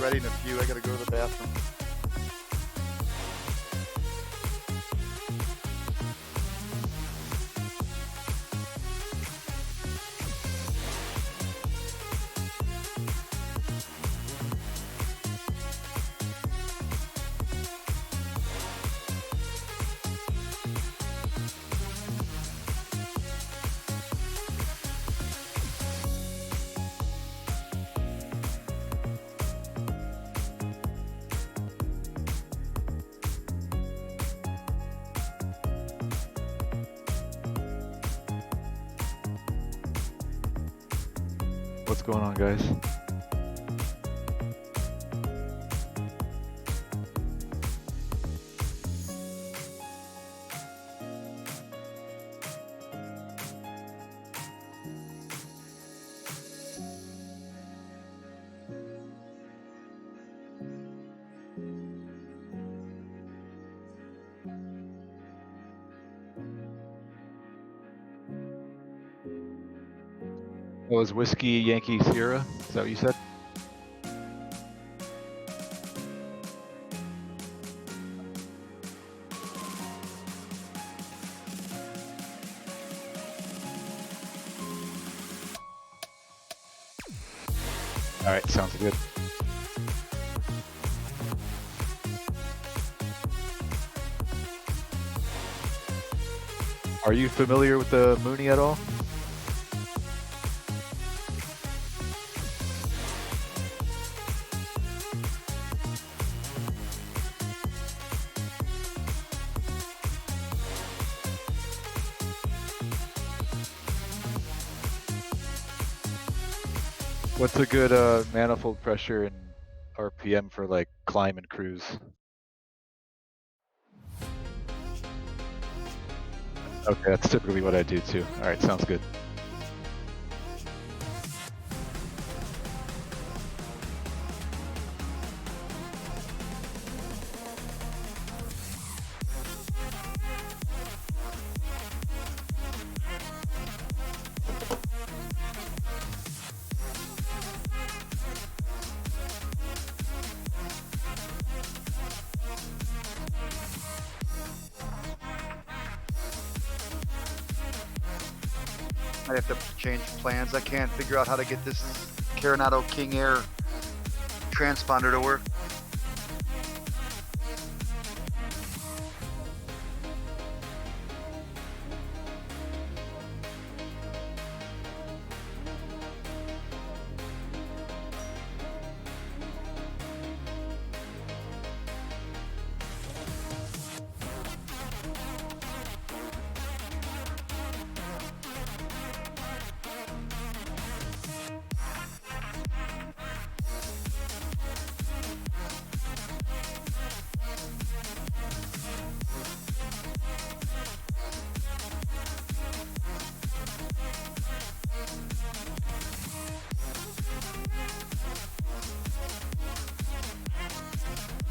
ready in a few. I gotta go to the bathroom. What's going on, guys? It was Whiskey Yankee Sierra. Is that what you said? All right, sounds good. Are you familiar with the Mooney at all? What's a good manifold pressure and RPM for like climb and cruise? Okay, that's typically what I do too. All right, sounds good. I have to change plans. I can't figure out how to get this Carenado King Air transponder to work.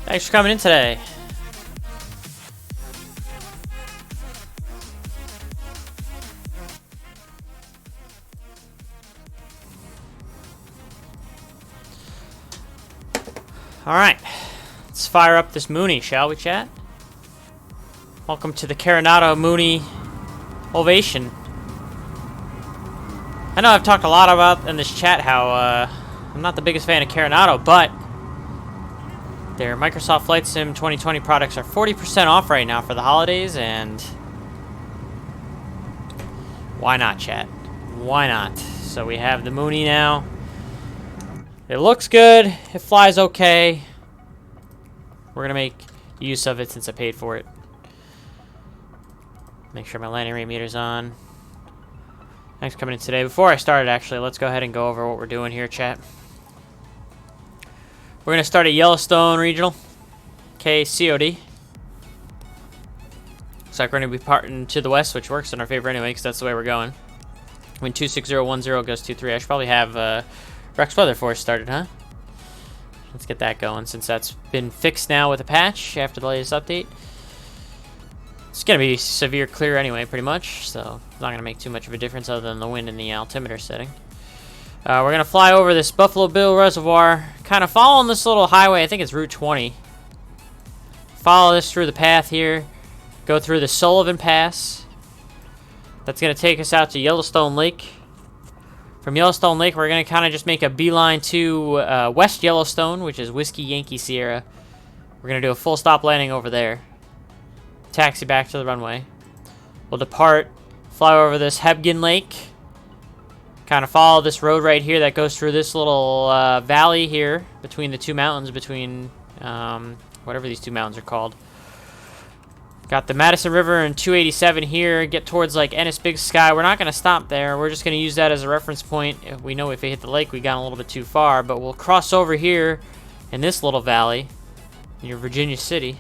Thanks for coming in today. All right, let's fire up this Mooney, shall we, chat? Welcome to the Carenado Mooney Ovation. I know I've talked a lot about in this chat how I'm not the biggest fan of Carenado, but their Microsoft Flight Sim 2020 products are 40% off right now for the holidays, and why not, chat? Why not? So we have the Mooney now. It looks good. It flies okay. We're going to make use of it since I paid for it. Make sure my landing rate meter's on. Thanks for coming in today. Before I start, actually, let's go ahead and go over what we're doing here, chat. We're going to start at Yellowstone Regional KCOD. Looks like we're going to be parting to the west, which works in our favor anyway, because that's the way we're going. When 26010 goes 23, I should probably have Rex Weather Force started, huh? Let's get that going, since that's been fixed now with a patch after the latest update. It's going to be severe clear anyway, pretty much, so it's not going to make too much of a difference other than the wind and the altimeter setting. We're going to fly over this Buffalo Bill Reservoir, kind of following this little highway. I think it's Route 20. Follow this through the path here. Go through the Sullivan Pass. That's going to take us out to Yellowstone Lake. From Yellowstone Lake, we're going to kind of just make a beeline to West Yellowstone, which is Whiskey Yankee Sierra. We're going to do a full stop landing over there. Taxi back to the runway. We'll depart, fly over this Hebgen Lake. Kind of follow this road right here that goes through this little valley here between the two mountains, between whatever these two mountains are called. Got the Madison River and 287 here. Get towards like Ennis Big Sky. We're not going to stop there. We're just going to use that as a reference point. We know if we hit the lake, we got a little bit too far, but we'll cross over here in this little valley near Virginia City.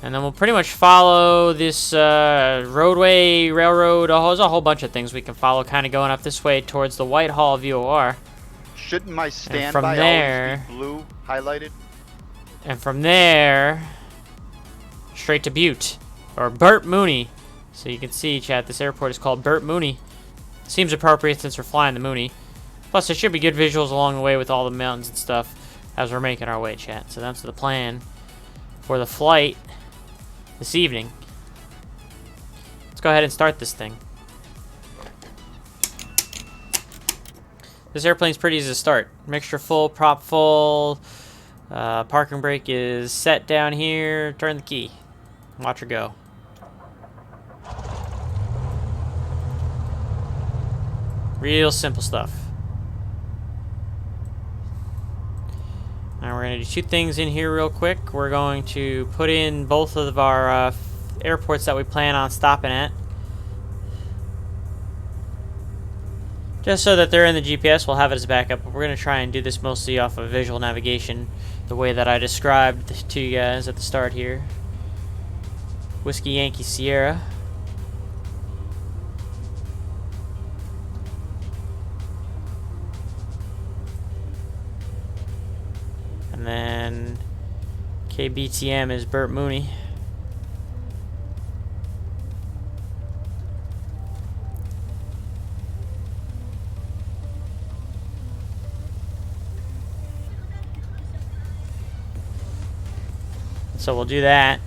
And then we'll pretty much follow this roadway, railroad. There's a whole bunch of things we can follow, kind of going up this way towards the Whitehall VOR. Shouldn't my standby always be blue highlighted? And from there, straight to Butte, or Bert Mooney. So you can see, chat, this airport is called Bert Mooney. Seems appropriate since we're flying the Mooney. Plus, there should be good visuals along the way with all the mountains and stuff as we're making our way, chat. So that's the plan for the flight this evening. Let's go ahead and start this thing. This airplane's pretty easy to start. Mixture full, prop full. Parking brake is set down here. Turn the key. Watch her go. Real simple stuff. Now we're going to do two things in here real quick. We're going to put in both of our airports that we plan on stopping at. Just so that they're in the GPS, we'll have it as a backup. But we're going to try and do this mostly off of visual navigation, the way that I described to you guys at the start here. Whiskey Yankee Sierra. And then KBTM is Bert Mooney. So we'll do that.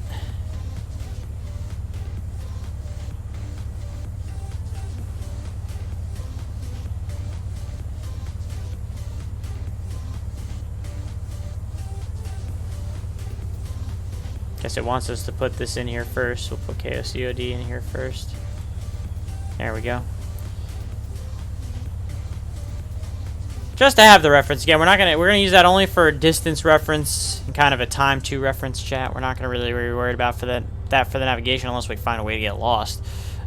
Guess it wants us to put this in here first. We'll put KCOD in here first. There we go. Just to have the reference. Again, we're gonna use that only for distance reference and kind of a time to reference, chat. We're not gonna really be worried about for the navigation unless we find a way to get lost.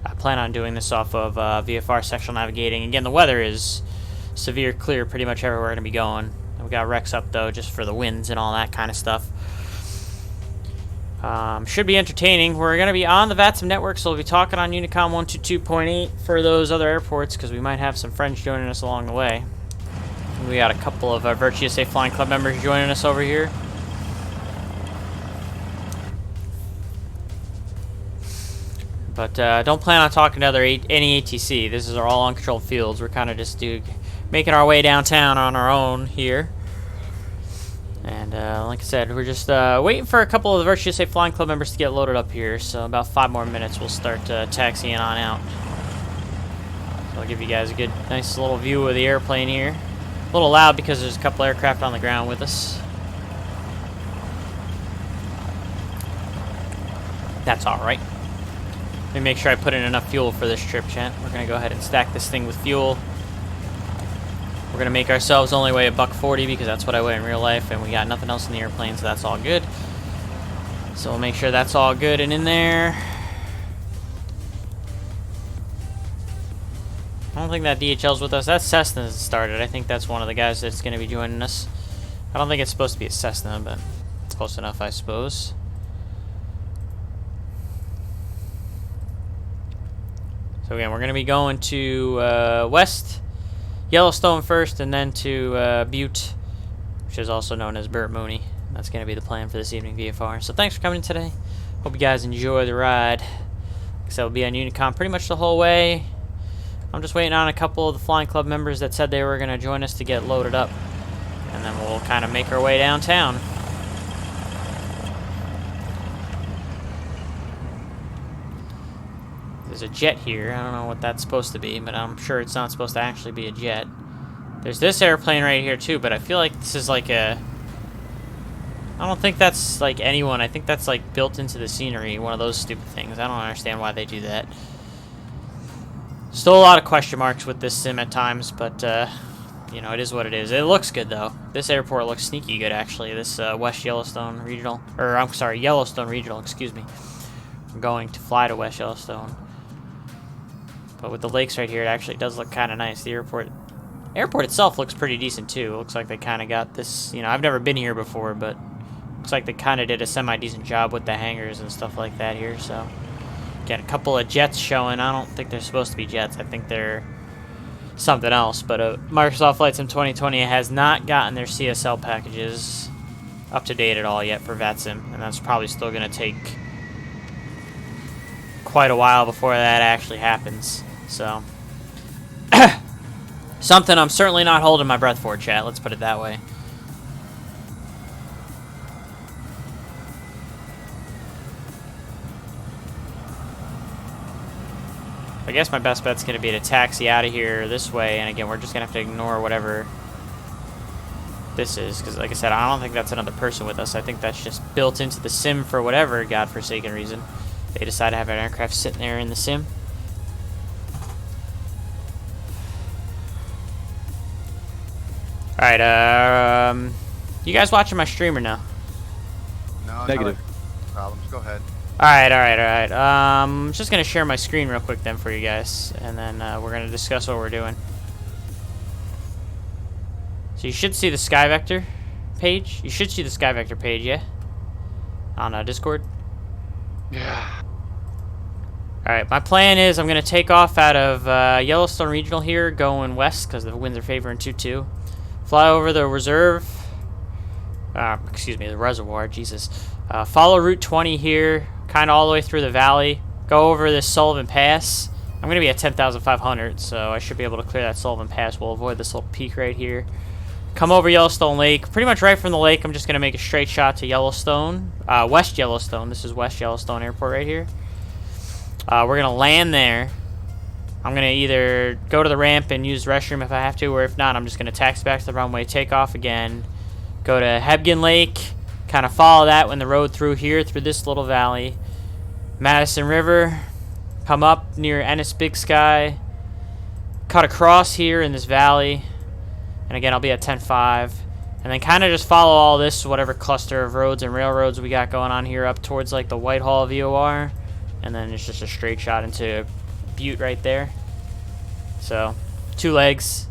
I plan on doing this off of VFR sectional navigating. Again, the weather is severe clear pretty much everywhere we're gonna be going. We got Rex up though, just for the winds and all that kind of stuff. Should be entertaining. We're going to be on the VATSIM network, so we'll be talking on Unicom 122.8 for those other airports, because we might have some friends joining us along the way. We got a couple of Virtue USA Flying Club members joining us over here. But don't plan on talking to any ATC. This is our all uncontrolled fields. We're kind of just making our way downtown on our own here. And like I said, we're just waiting for a couple of the Virtue USA Flying Club members to get loaded up here. So about 5 more minutes, we'll start taxiing on out. So I'll give you guys a good, nice little view of the airplane here. A little loud because there's a couple aircraft on the ground with us. That's all right. Let me make sure I put in enough fuel for this trip, chat. We're gonna go ahead and stack this thing with fuel. We're gonna make ourselves only weigh $140 because that's what I weigh in real life, and we got nothing else in the airplane, so that's all good. So we'll make sure that's all good and in there. I don't think that DHL's with us. That Cessna started. I think that's one of the guys that's gonna be joining us. I don't think it's supposed to be a Cessna, but it's close enough, I suppose. So again, we're going to be going to West Yellowstone first, and then to Butte, which is also known as Bert Mooney. That's going to be the plan for this evening VFR. So thanks for coming today. Hope you guys enjoy the ride. So we'll be on Unicom pretty much the whole way. I'm just waiting on a couple of the flying club members that said they were going to join us to get loaded up. And then we'll kind of make our way downtown. There's a jet here. I don't know what that's supposed to be, but I'm sure it's not supposed to actually be a jet. There's this airplane right here too, but I feel like this is like a... I don't think that's like anyone. I think that's like built into the scenery, one of those stupid things. I don't understand why they do that. Still a lot of question marks with this sim at times, but you know, it is what it is. It looks good though. This airport looks sneaky good actually. This West Yellowstone Regional, or I'm sorry, Yellowstone Regional, excuse me. I'm going to fly to West Yellowstone. But with the lakes right here, it actually does look kind of nice. The airport itself looks pretty decent too. It looks like they kind of got this, you know, I've never been here before, but looks like they kind of did a semi-decent job with the hangars and stuff like that here, so. Again, a couple of jets showing. I don't think they're supposed to be jets. I think they're something else, but Microsoft Flight Sim 2020 has not gotten their CSL packages up to date at all yet for VATSIM, and that's probably still going to take quite a while before that actually happens, so. Something I'm certainly not holding my breath for, chat. Let's put it that way. I guess my best bet's going to be to taxi out of here this way, and again, we're just going to have to ignore whatever this is, because like I said, I don't think that's another person with us. I think that's just built into the sim for whatever godforsaken reason. They decide to have an aircraft sitting there in the sim. Alright, you guys watching my stream or no? No, Negative. no problems. Go ahead. Alright. I'm just going to share my screen real quick then for you guys, and then we're going to discuss what we're doing. So you should see the Sky Vector page. You should see the Sky Vector page, yeah? On Discord. Yeah. Alright, my plan is I'm going to take off out of Yellowstone Regional here, going west, because the winds are favoring 2-2. Fly over the reserve. Excuse me, the reservoir, Jesus. Follow Route 20 here, kind of all the way through the valley. Go over this Sullivan Pass. I'm going to be at 10,500, so I should be able to clear that Sullivan Pass. We'll avoid this little peak right here. Come over Yellowstone Lake. Pretty much right from the lake, I'm just going to make a straight shot to Yellowstone. West Yellowstone. This is West Yellowstone Airport right here. We're going to land there. I'm going to either go to the ramp and use the restroom if I have to, or if not, I'm just going to taxi back to the runway, take off again, go to Hebgen Lake, kind of follow that when the road through here, through this little valley. Madison River, come up near Ennis Big Sky, cut across here in this valley, and again, I'll be at 10.5, and then kind of just follow all this, whatever cluster of roads and railroads we got going on here up towards like the Whitehall VOR, and then it's just a straight shot into Butte right there. So 2 legs.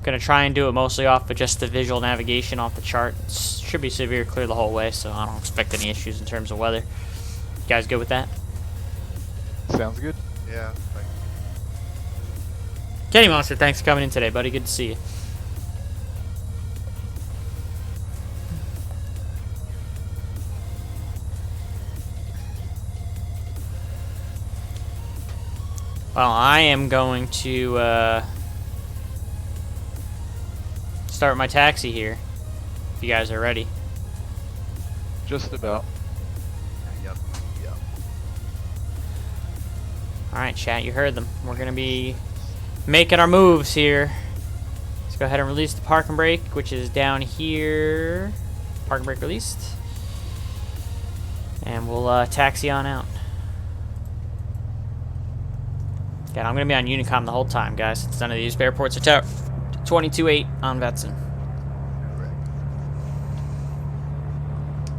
Gonna try and do it mostly off of just the visual navigation off the chart. Should be severe clear the whole way, so I don't expect any issues in terms of weather. You guys good with that? Sounds good. Yeah. Thanks. Kenny Monster, thanks for coming in today, buddy. Good to see you. Well, I am going to start my taxi here, if you guys are ready. Just about. Yep. Alright, chat, you heard them. We're going to be making our moves here. Let's go ahead and release the parking brake, which is down here. Parking brake released. And we'll taxi on out. Again, I'm going to be on Unicom the whole time, guys, since none of these airports are 22.8 on VATSIM.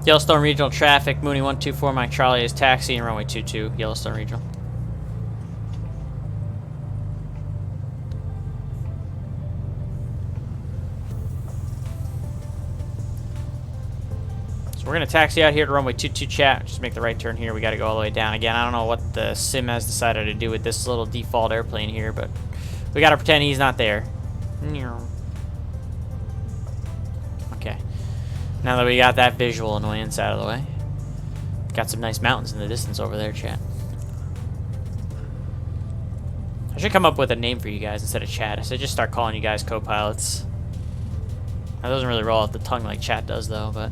Yellowstone Regional traffic, Mooney 124, Mike Charlie is taxi, and runway 22, Yellowstone Regional. So we're going to taxi out here to runway 22, chat. Just make the right turn here. We got to go all the way down. Again, I don't know what the sim has decided to do with this little default airplane here, but we got to pretend he's not there. Okay. Now that we got that visual annoyance out of the way. Got some nice mountains in the distance over there, chat. I should come up with a name for you guys instead of chat. I should just start calling you guys co-pilots. That doesn't really roll off the tongue like chat does, though, but...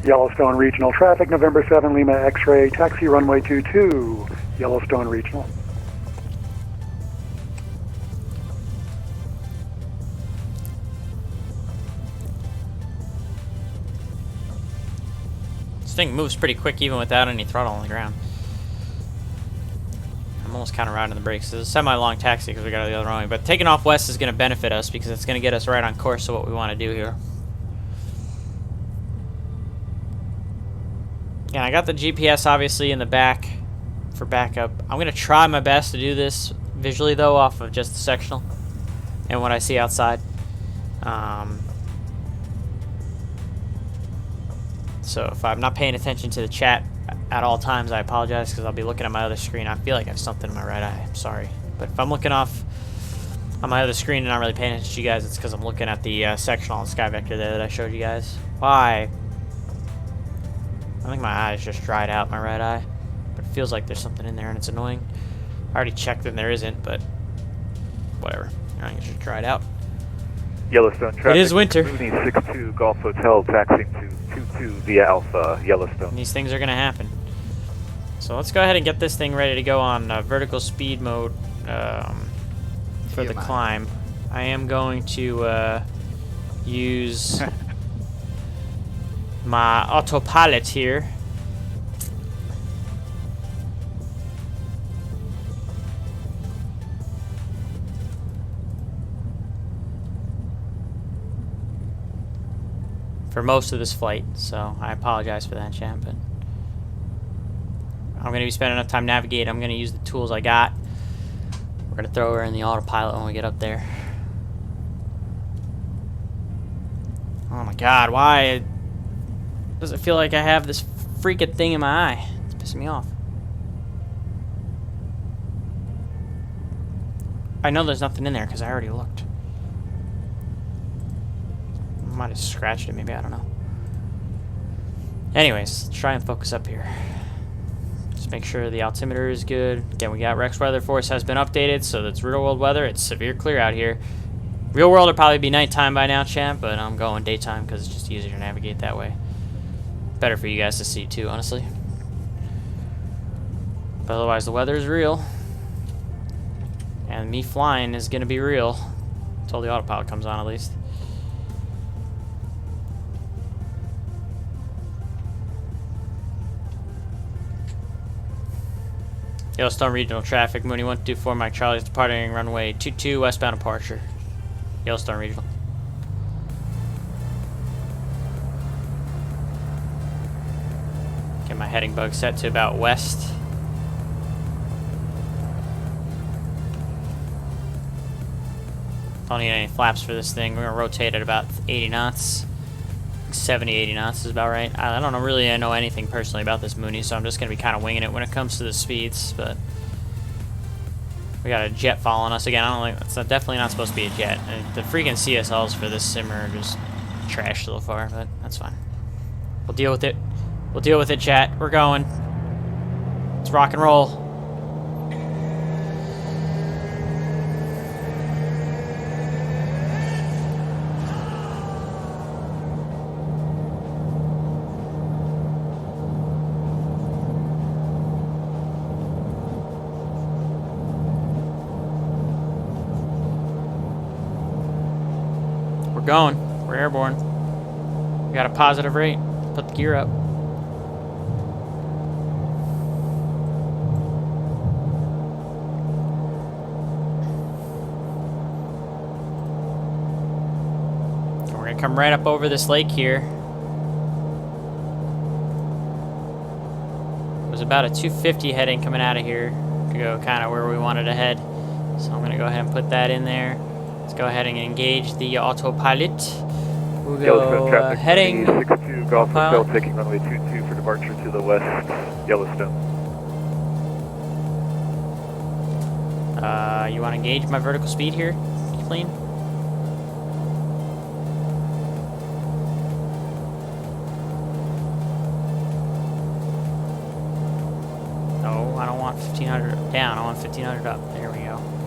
Yellowstone Regional traffic, November 7 Lima X-ray, taxi runway 22, Yellowstone Regional. This thing moves pretty quick even without any throttle on the ground. I'm almost kind of riding the brakes. It's a semi-long taxi because we got the other runway, but taking off west is going to benefit us because it's going to get us right on course to what we want to do here. Yeah, I got the GPS obviously in the back for backup. I'm going to try my best to do this visually though off of just the sectional and what I see outside. So if I'm not paying attention to the chat at all times, I apologize because I'll be looking at my other screen. I feel like I have something in my right eye. I'm sorry. But if I'm looking off on my other screen and not really paying attention to you guys, it's because I'm looking at the sectional and sky vector there that I showed you guys. Why? I think my eyes just dried out, my right eye. But it feels like there's something in there and it's annoying. I already checked and there isn't, but whatever. I think it's just dried out. Yellowstone traffic. It is winter. Mooney 62 Golf Hotel taxiing to 22 via Alpha, Yellowstone. And these things are going to happen. So let's go ahead and get this thing ready to go on vertical speed mode for the climb. I am going to use my autopilot here. For most of this flight, so I apologize for that, champ. But I'm going to be spending enough time navigating. I'm going to use the tools I got. We're going to throw her in the autopilot when we get up there. Oh my god, why does it feel like I have this freaking thing in my eye? It's pissing me off. I know there's nothing in there because I already looked. I might have scratched it, maybe, I don't know. Anyways, let's try and focus up here. Just make sure the altimeter is good. Again, we got Rex Weather Force has been updated, so that's real world weather. It's severe clear out here. Real world will probably be nighttime by now, champ, but I'm going daytime because it's just easier to navigate that way. Better for you guys to see too, honestly. But otherwise, the weather is real. And me flying is going to be real. Until the autopilot comes on, at least. Yellowstone Regional traffic, Mooney 124 Mike Charlie's departing runway 22 westbound departure. Yellowstone Regional. Get my heading bug set to about west. Don't need any flaps for this thing. We're going to rotate at about 80 knots. 70, 80 knots is about right. I don't really know anything personally about this Mooney, so I'm just going to be kind of winging it when it comes to the speeds, but we got a jet following us again. I don't think that's definitely not supposed to be a jet. And the freaking CSLs for this simmer are just trash so far, but that's fine. We'll deal with it. We'll deal with it, chat. We're going. Let's rock and roll. We're going. We're airborne. We got a positive rate. Put the gear up. And we're gonna come right up over this lake here. It was about a 250 heading coming out of here to go kind of where we wanted to head. So I'm gonna go ahead and put that in there. Let's go ahead and engage the autopilot. We'll Yellowstone go traffic. heading. Mooney 62 Golf Hotel autopilot. taking runway 22 for departure to the west, Yellowstone. You want to engage my vertical speed here, clean? No, I don't want 1500 down. I want 1500 up. There we go.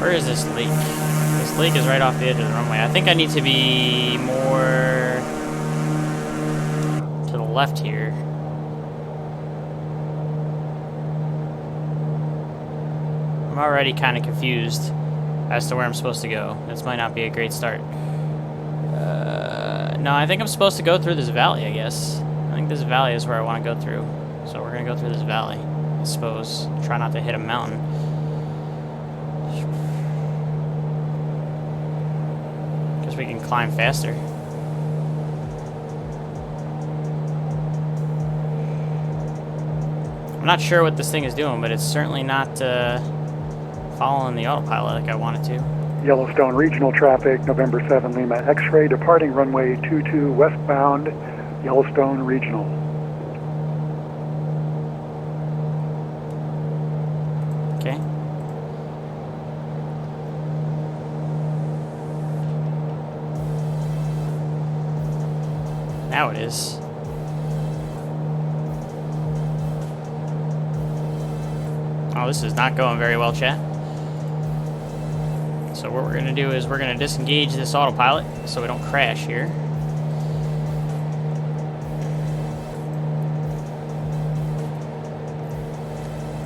Where is this lake? This lake is right off the edge of the runway. I think I need to be more to the left here. I'm already kind of confused as to where I'm supposed to go. This might not be a great start. No, I think I'm supposed to go through this valley, I guess. I think this valley is where I want to go through. So we're going to go through this valley, I suppose. Try not to hit a mountain. Guess we can climb faster. I'm not sure what this thing is doing, but it's certainly not following the autopilot like I want it to. Yellowstone Regional traffic, November 7 Lima X-ray, departing runway 22 westbound, Yellowstone Regional. Okay. Now it is. Oh, this is not going very well, chat. So what we're going to do is we're going to disengage this autopilot so we don't crash here.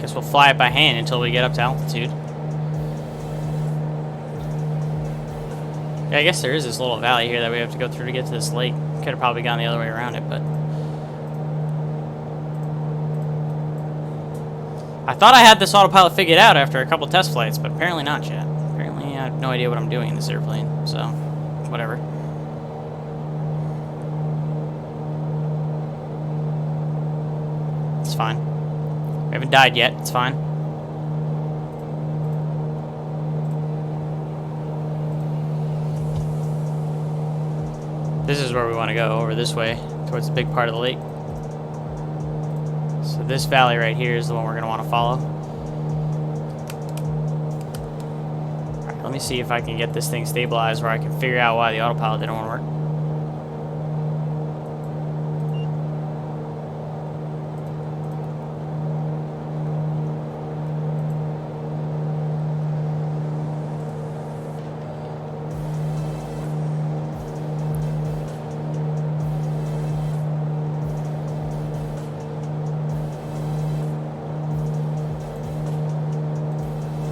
Guess we'll fly it by hand until we get up to altitude. Yeah, I guess there is this little valley here that we have to go through to get to this lake. Could have probably gone the other way around it, but... I thought I had this autopilot figured out after a couple test flights, but apparently not, chat. Apparently I have no idea what I'm doing in this airplane, so whatever. It's fine. We haven't died yet, it's fine. This is where we want to go, over this way, towards the big part of the lake. So this valley right here is the one we're going to want to follow. Alright, let me see if I can get this thing stabilized where I can figure out why the autopilot didn't want to work.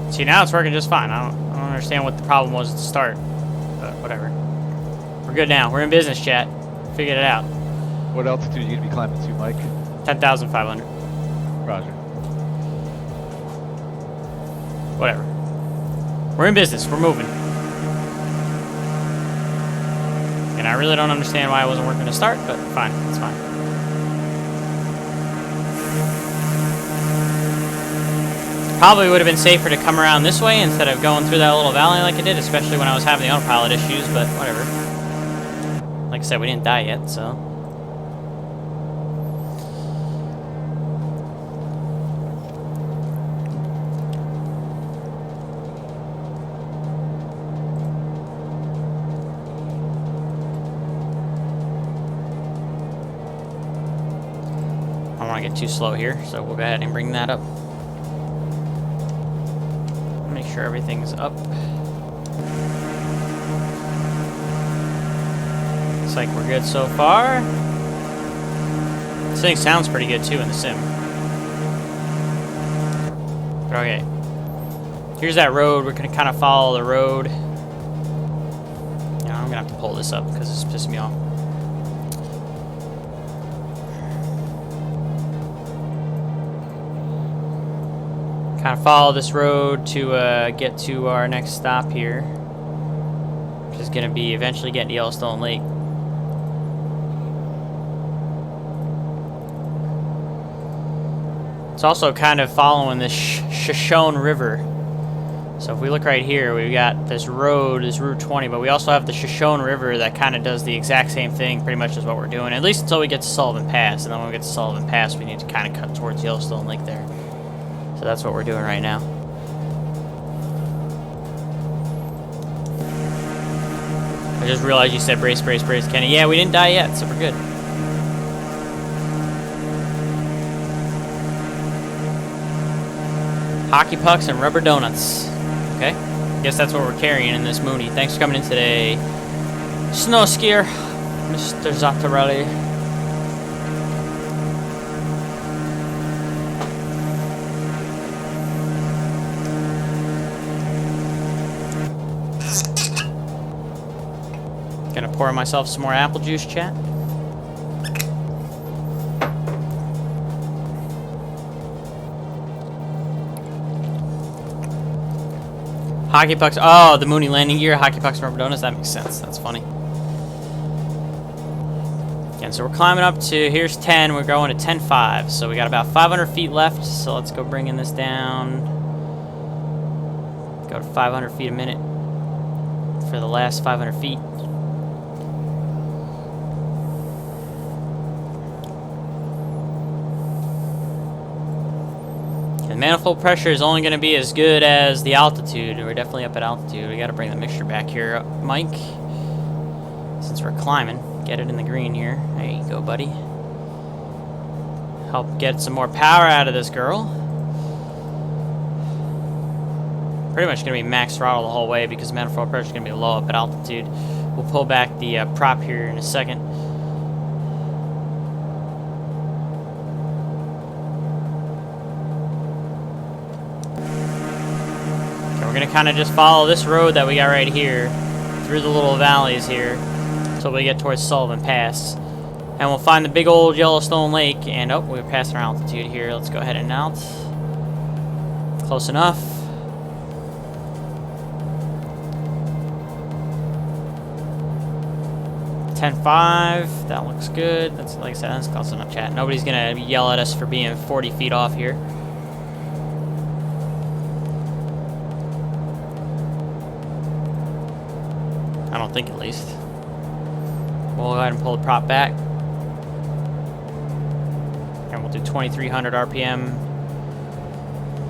See, now it's working just fine. I don't understand what the problem was at the start, but whatever. We're good now. We're in business, chat. Figured it out. What altitude are you gonna be climbing to, Mike? 10,500. Roger. Whatever. We're in business. We're moving. And I really don't understand why it wasn't working to start, but fine. It's fine. Probably would have been safer to come around this way instead of going through that little valley like I did, especially when I was having the autopilot issues, but whatever. Like I said, we didn't die yet, so... I don't want to get too slow here, so we'll go ahead and bring that up. Make sure everything's up. Looks like we're good so far. This thing sounds pretty good too in the sim. But okay. Here's that road. We're gonna kind of follow the road. Yeah, I'm gonna have to pull this up because it's pissing me off. Kind of follow this road to get to our next stop here, which is going to be eventually getting to Yellowstone Lake. It's also kind of following this Shoshone River. So if we look right here, we've got this road, this Route 20, but we also have the Shoshone River that kind of does the exact same thing pretty much as what we're doing, at least until we get to Sullivan Pass. And then when we get to Sullivan Pass, we need to kind of cut towards Yellowstone Lake there. So that's what we're doing right now. I just realized you said brace, brace, brace, Kenny. Yeah, we didn't die yet, so we're good. Hockey pucks and rubber donuts. Okay. Guess that's what we're carrying in this Mooney. Thanks for coming in today. Snow skier, Mr. Zattarelli. Gonna pour myself some more apple juice, chat. Hockey pucks. Oh, the Mooney landing gear. Hockey pucks from Donuts. That makes sense. That's funny. Again, so we're climbing up to, here's 10. We're going to 10.5. So we got about 500 feet left. So let's go bringing this down. Go to 500 feet a minute for the last 500 feet. The manifold pressure is only going to be as good as the altitude. We're definitely up at altitude. We got to bring the mixture back here up, Mike. Since we're climbing, get it in the green here. There you go, buddy. Help get some more power out of this girl. Pretty much going to be max throttle the whole way because manifold pressure is going to be low up at altitude. We'll pull back the prop here in a second. We're gonna kind of just follow this road that we got right here through the little valleys here until we get towards Sullivan Pass, and we'll find the big old Yellowstone Lake. And oh, we're past our altitude here. Let's go ahead and out. Close enough. $10.5. That looks good. That's, like I said, that's close enough, chat. Nobody's gonna yell at us for being 40 feet off here. I don't think, at least. We'll go ahead and pull the prop back. And we'll do 2,300 RPM.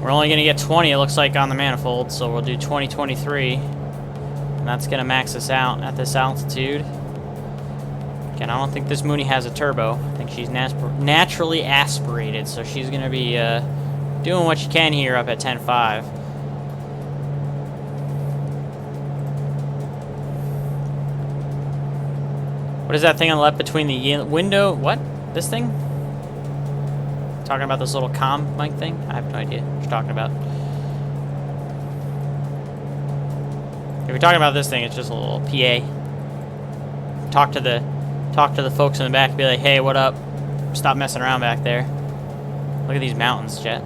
We're only going to get 20, it looks like, on the manifold, so we'll do 2023. And that's going to max us out at this altitude. Again, I don't think this Mooney has a turbo. I think she's naturally aspirated, so she's going to be doing what she can here up at 10.5. What is that thing on the left between the window? What? This thing? Talking about this little comm mic thing? I have no idea what you're talking about. If you're talking about this thing, it's just a little PA. Talk to the folks in the back and be like, hey, what up? Stop messing around back there. Look at these mountains, Jet.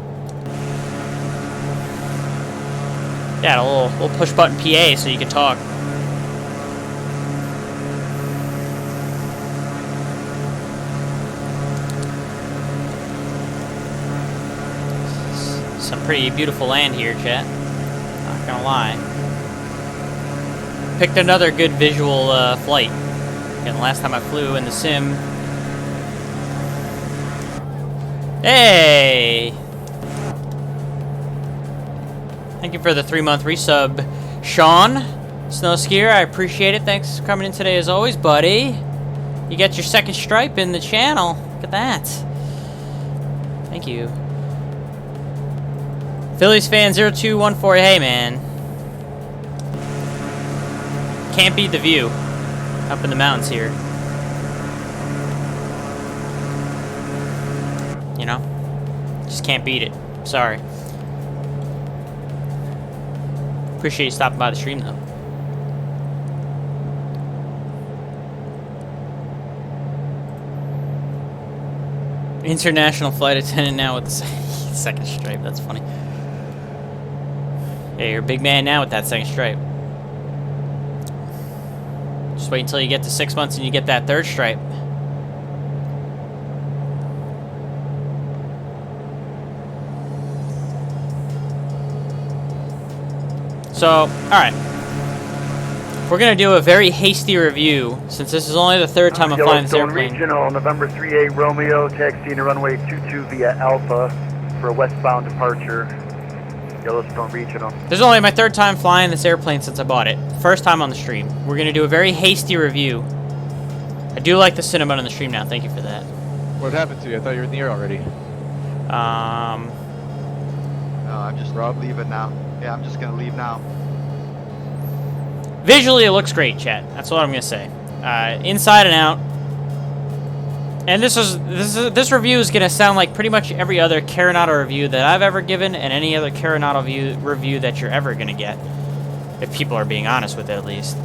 Yeah, a little push button PA so you can talk. Some pretty beautiful land here, chat. Not gonna lie. Picked another good visual flight. Again, the last time I flew in the sim. Hey! Thank you for the 3-month resub, Sean. Snow skier, I appreciate it. Thanks for coming in today as always, buddy. You got your second stripe in the channel. Look at that. Thank you. Phillies fan 0214, hey man. Can't beat the view up in the mountains here. You know? Just can't beat it. Sorry. Appreciate you stopping by the stream though. International flight attendant now with the second stripe. That's funny. Yeah, you're a big man now with that second stripe. Just wait until you get to 6 months and you get that third stripe. So, alright. We're going to do a very hasty review, since this is only the third time I'm flying this airplane. Yellowstone Regional, November 38 Romeo, taxiing to runway 22 via Alpha for a westbound departure. Yellowstone Regional. This is only my third time flying this airplane since I bought it. First time on the stream. We're going to do a very hasty review. I do like the cinnamon on the stream now. Thank you for that. What happened to you? I thought you were in the air already. No, I'm just leaving now. Yeah, I'm just gonna leave now. Visually, it looks great, chat. That's what I'm gonna say. Inside and out. And this review is gonna sound like pretty much every other Carenado review that I've ever given, and any other Carenado review that you're ever gonna get, if people are being honest with it at least.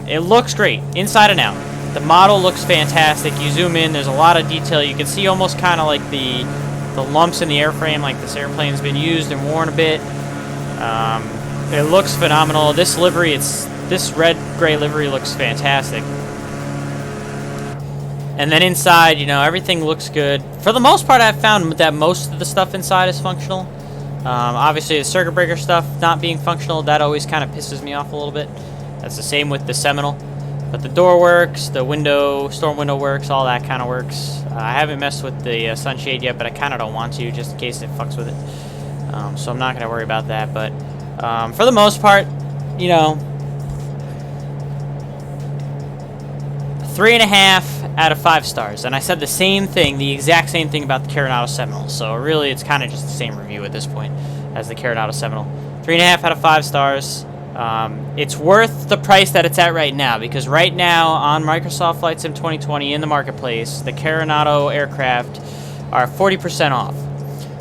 It looks great, inside and out. The model looks fantastic. You zoom in, there's a lot of detail. You can see almost kind of like the lumps in the airframe, like this airplane's been used and worn a bit. It looks phenomenal. This livery, this red-gray livery looks fantastic. And then inside, you know, everything looks good. For the most part, I've found that most of the stuff inside is functional. Obviously, the circuit breaker stuff not being functional, that always kind of pisses me off a little bit. That's the same with the Seminole. But the door works, the window, storm window works, all that kind of works. I haven't messed with the sunshade yet, but I kind of don't want to, just in case it fucks with it. So I'm not going to worry about that. But for the most part, you know, 3.5 out of 5 stars. And I said the same thing, the exact same thing about the Carenado Seminole. So really, it's kind of just the same review at this point as the Carenado Seminole. 3.5 out of 5 stars. It's worth the price that it's at right now, because right now on Microsoft Flight Sim 2020 in the marketplace, the Carenado aircraft are 40% off.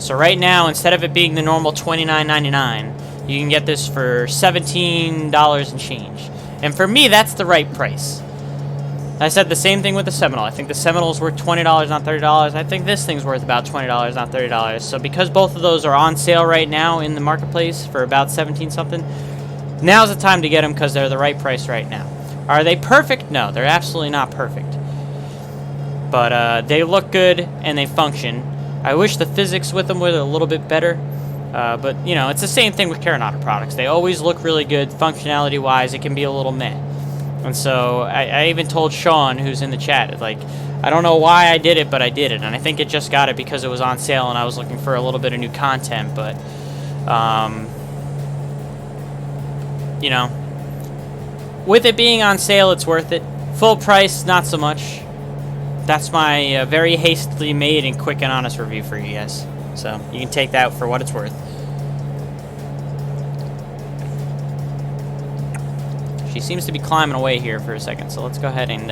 So right now, instead of it being the normal $29.99, you can get this for $17 and change. And for me, that's the right price. I said the same thing with the Seminole. I think the Seminole's worth $20, not $30. I think this thing's worth about $20, not $30. So because both of those are on sale right now in the marketplace for about 17 something, now's the time to get them because they're the right price right now. Are they perfect? No, they're absolutely not perfect. But they look good and they function. I wish the physics with them were a little bit better. But, you know, it's the same thing with Carenado products. They always look really good. Functionality-wise, it can be a little meh. And so I even told Sean, who's in the chat, like, I don't know why I did it, but I did it. And I think it just got it because it was on sale and I was looking for a little bit of new content. But, you know, with it being on sale, it's worth it. Full price, not so much. That's my very hastily made and quick and honest review for you guys. So you can take that for what it's worth. She seems to be climbing away here for a second, so let's go ahead and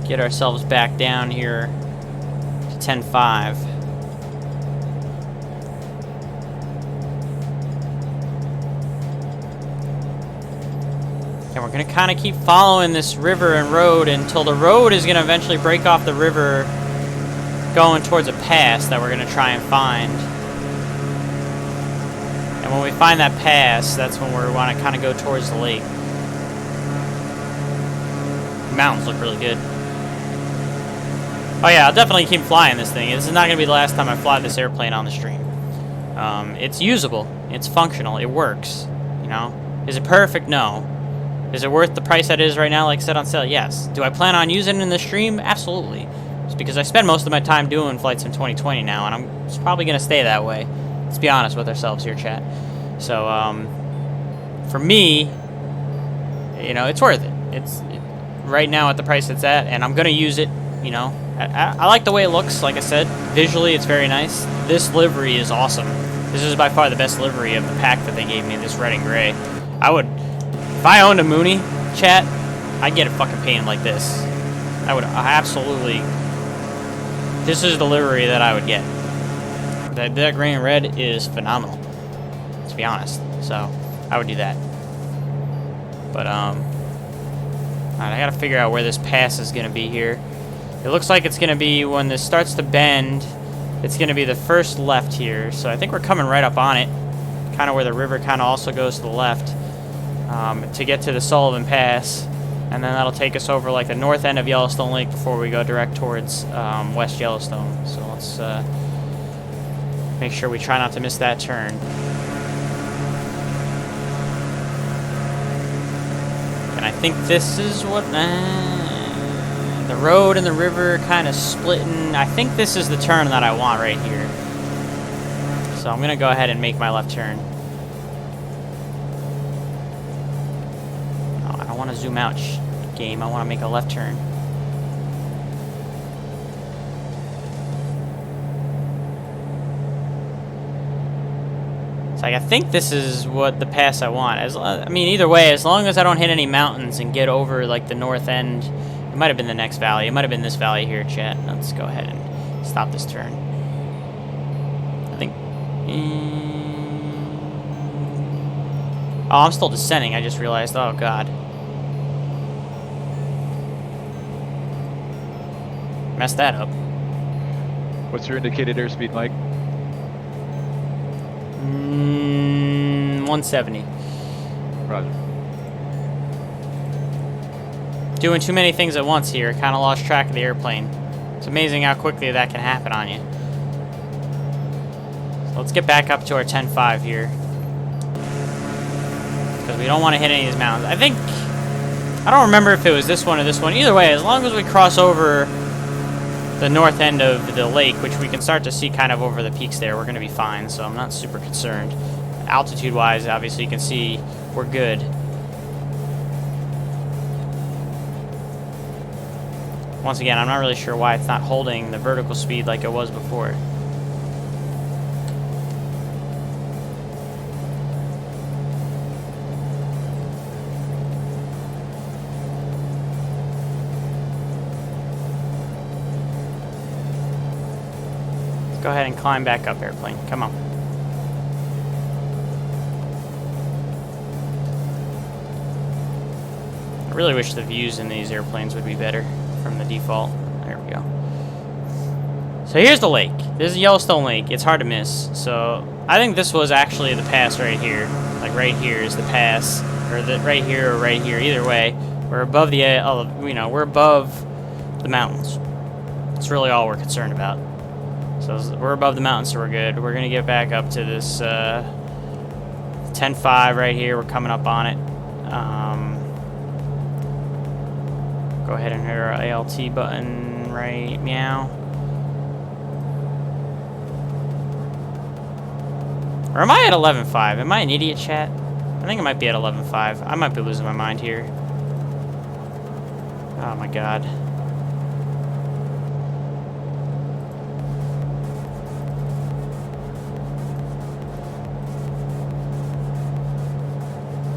get ourselves back down here to 10.5. And we're going to kind of keep following this river and road until the road is going to eventually break off the river going towards a pass that we're going to try and find. And when we find that pass, that's when we want to kind of go towards the lake. The mountains look really good. Oh yeah, I'll definitely keep flying this thing. This is not going to be the last time I fly this airplane on the stream. It's usable. It's functional. It works. You know? Is it perfect? No. Is it worth the price that it is right now, like I said, on sale? Yes. Do I plan on using it in the stream? Absolutely. It's because I spend most of my time doing Flight Sim 2020 now, and it's probably going to stay that way. Let's be honest with ourselves here, chat. So, for me, you know, it's worth it. It's right now at the price it's at, and I'm going to use it, you know. I like the way it looks, like I said. Visually, it's very nice. This livery is awesome. This is by far the best livery of the pack that they gave me, this red and gray. If I owned a Mooney, chat, I'd get it fucking painted like this. I would absolutely... This is the livery that I would get. That gray and red is phenomenal, to be honest. So, I would do that. But, alright, I gotta figure out where this pass is gonna be here. It looks like it's gonna be when this starts to bend, it's gonna be the first left here. So I think we're coming right up on it. Kind of where the river kind of also goes to the left. To get to the Sullivan Pass. And then that'll take us over like the north end of Yellowstone Lake before we go direct towards West Yellowstone. So let's make sure we try not to miss that turn. And I think this is what... the road and the river kind of splitting. I think this is the turn that I want right here. So I'm going to go ahead and make my left turn. Oh, I don't want to zoom out, game. I want to make a left turn. Like, I think this is what the pass I want. I mean, either way, as long as I don't hit any mountains and get over, like, the north end. It might have been the next valley. It might have been this valley here, chat. Let's go ahead and stop this turn. I think... Oh, I'm still descending. I just realized. Oh, God. Messed that up. What's your indicated airspeed, Mike? 170. Roger. Doing too many things at once here. Kind of lost track of the airplane. It's amazing how quickly that can happen on you. So let's get back up to our 10.5 here. Because we don't want to hit any of these mountains. I think... I don't remember if it was this one or this one. Either way, as long as we cross over the north end of the lake, which we can start to see kind of over the peaks there, we're going to be fine. So I'm not super concerned. Altitude-wise, obviously, you can see we're good. Once again, I'm not really sure why it's not holding the vertical speed like it was before. Let's go ahead and climb back up, airplane. Come on. I really wish the views in these airplanes would be better from the default. There we go. So here's the lake. This is Yellowstone Lake. It's hard to miss. So I think this was actually the pass right here. Like right here is the pass, or right here or right here. Either way, we're above the we're above the mountains. That's really all we're concerned about. So we're above the mountains, so we're good. We're gonna get back up to this 10.5 right here. We're coming up on it. Go ahead and hit our ALT button, right, meow. Or am I at 11.5? Am I an idiot, chat? I think I might be at 11.5. I might be losing my mind here. Oh my god.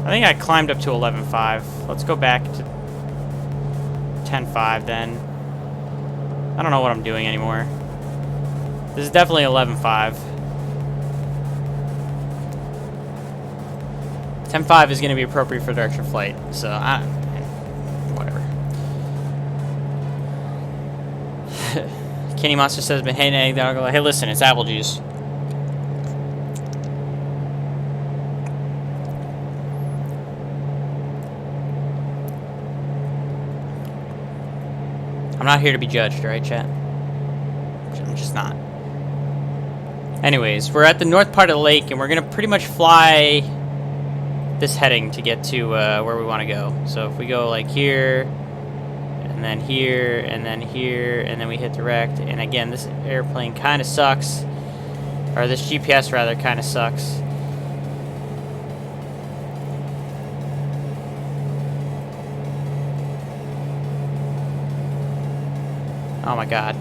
I think I climbed up to 11.5. Let's go back to 10.5 then. I don't know what I'm doing anymore. This is definitely 11.5. 10.5 is going to be appropriate for direction flight, so whatever. Kenny Monster says, "Been hating egg dog." Hey, listen, it's apple juice. I'm not here to be judged, right, chat? I'm just not. Anyways, we're at the north part of the lake, and we're going to pretty much fly this heading to get to where we want to go. So if we go like here, and then here, and then here, and then we hit direct, and again, this airplane kind of sucks, or this GPS rather kind of sucks. Oh my god.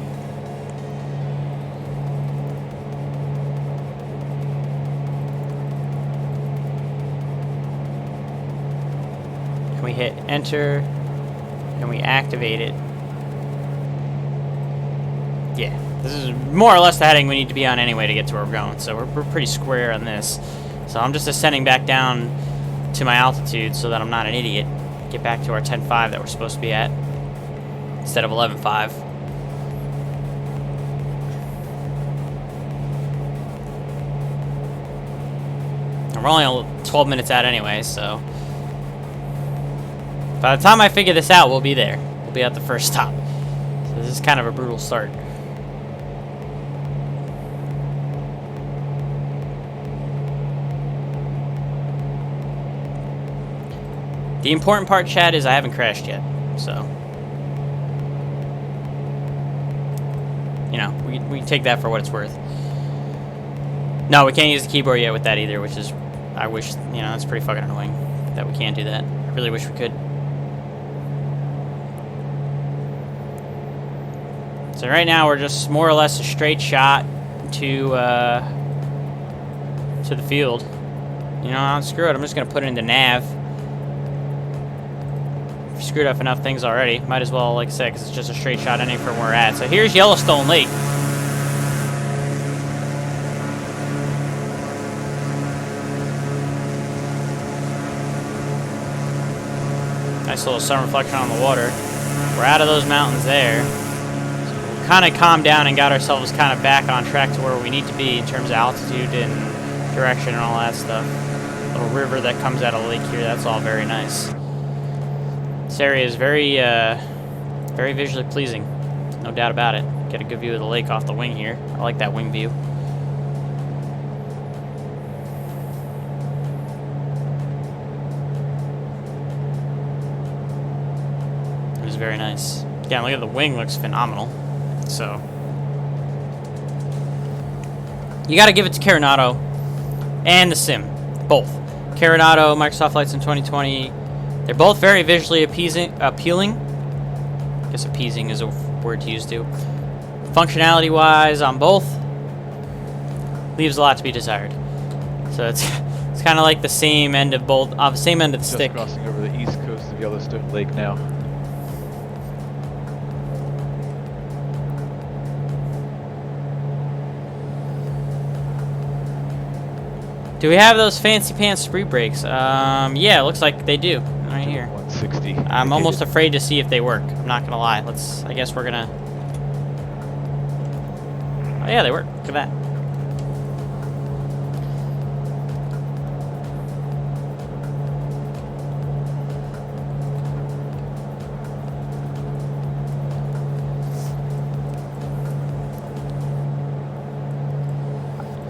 Can we hit enter and we activate it? Yeah, this is more or less the heading we need to be on anyway to get to where we're going, so we're pretty square on this. So I'm just ascending back down to my altitude so that I'm not an idiot. Get back to our 10.5 that we're supposed to be at instead of 11.5. We're only 12 minutes out anyway, so by the time I figure this out, we'll be there. We'll be at the first stop. So this is kind of a brutal start. The important part, chat, is I haven't crashed yet, so you know, we take that for what it's worth. No, we can't use the keyboard yet with that either, which is, I wish, you know, it's pretty fucking annoying that we can't do that. I really wish we could. So right now we're just more or less a straight shot to the field. You know, screw it. I'm just gonna put it into nav. If you screwed up enough things already, might as well, like I said, because it's just a straight shot ending from where we're at. So here's Yellowstone Lake. Nice little sun reflection on the water. We're out of those mountains there. So we kind of calmed down and got ourselves kind of back on track to where we need to be in terms of altitude and direction and all that stuff. Little river that comes out of the lake here, that's all very nice. This area is very, very visually pleasing. No doubt about it. Get a good view of the lake off the wing here. I like that wing view. It was very nice. Yeah, look at the wing, looks phenomenal. So you got to give it to Carenado and the sim, both. Carenado, Microsoft Flight Sim 2020. They're both very visually appealing. I guess appeasing is a word to use too. Functionality-wise, on both, leaves a lot to be desired. So it's kind of like the same end of both, same end of the stick. Crossing over the east coast of Yellowstone Lake now. Do we have those fancy pants spree brakes? Yeah, it looks like they do. Right here. 160. I'm almost afraid to see if they work. I'm not gonna lie. I guess we're gonna. Oh yeah, they work. Look at that.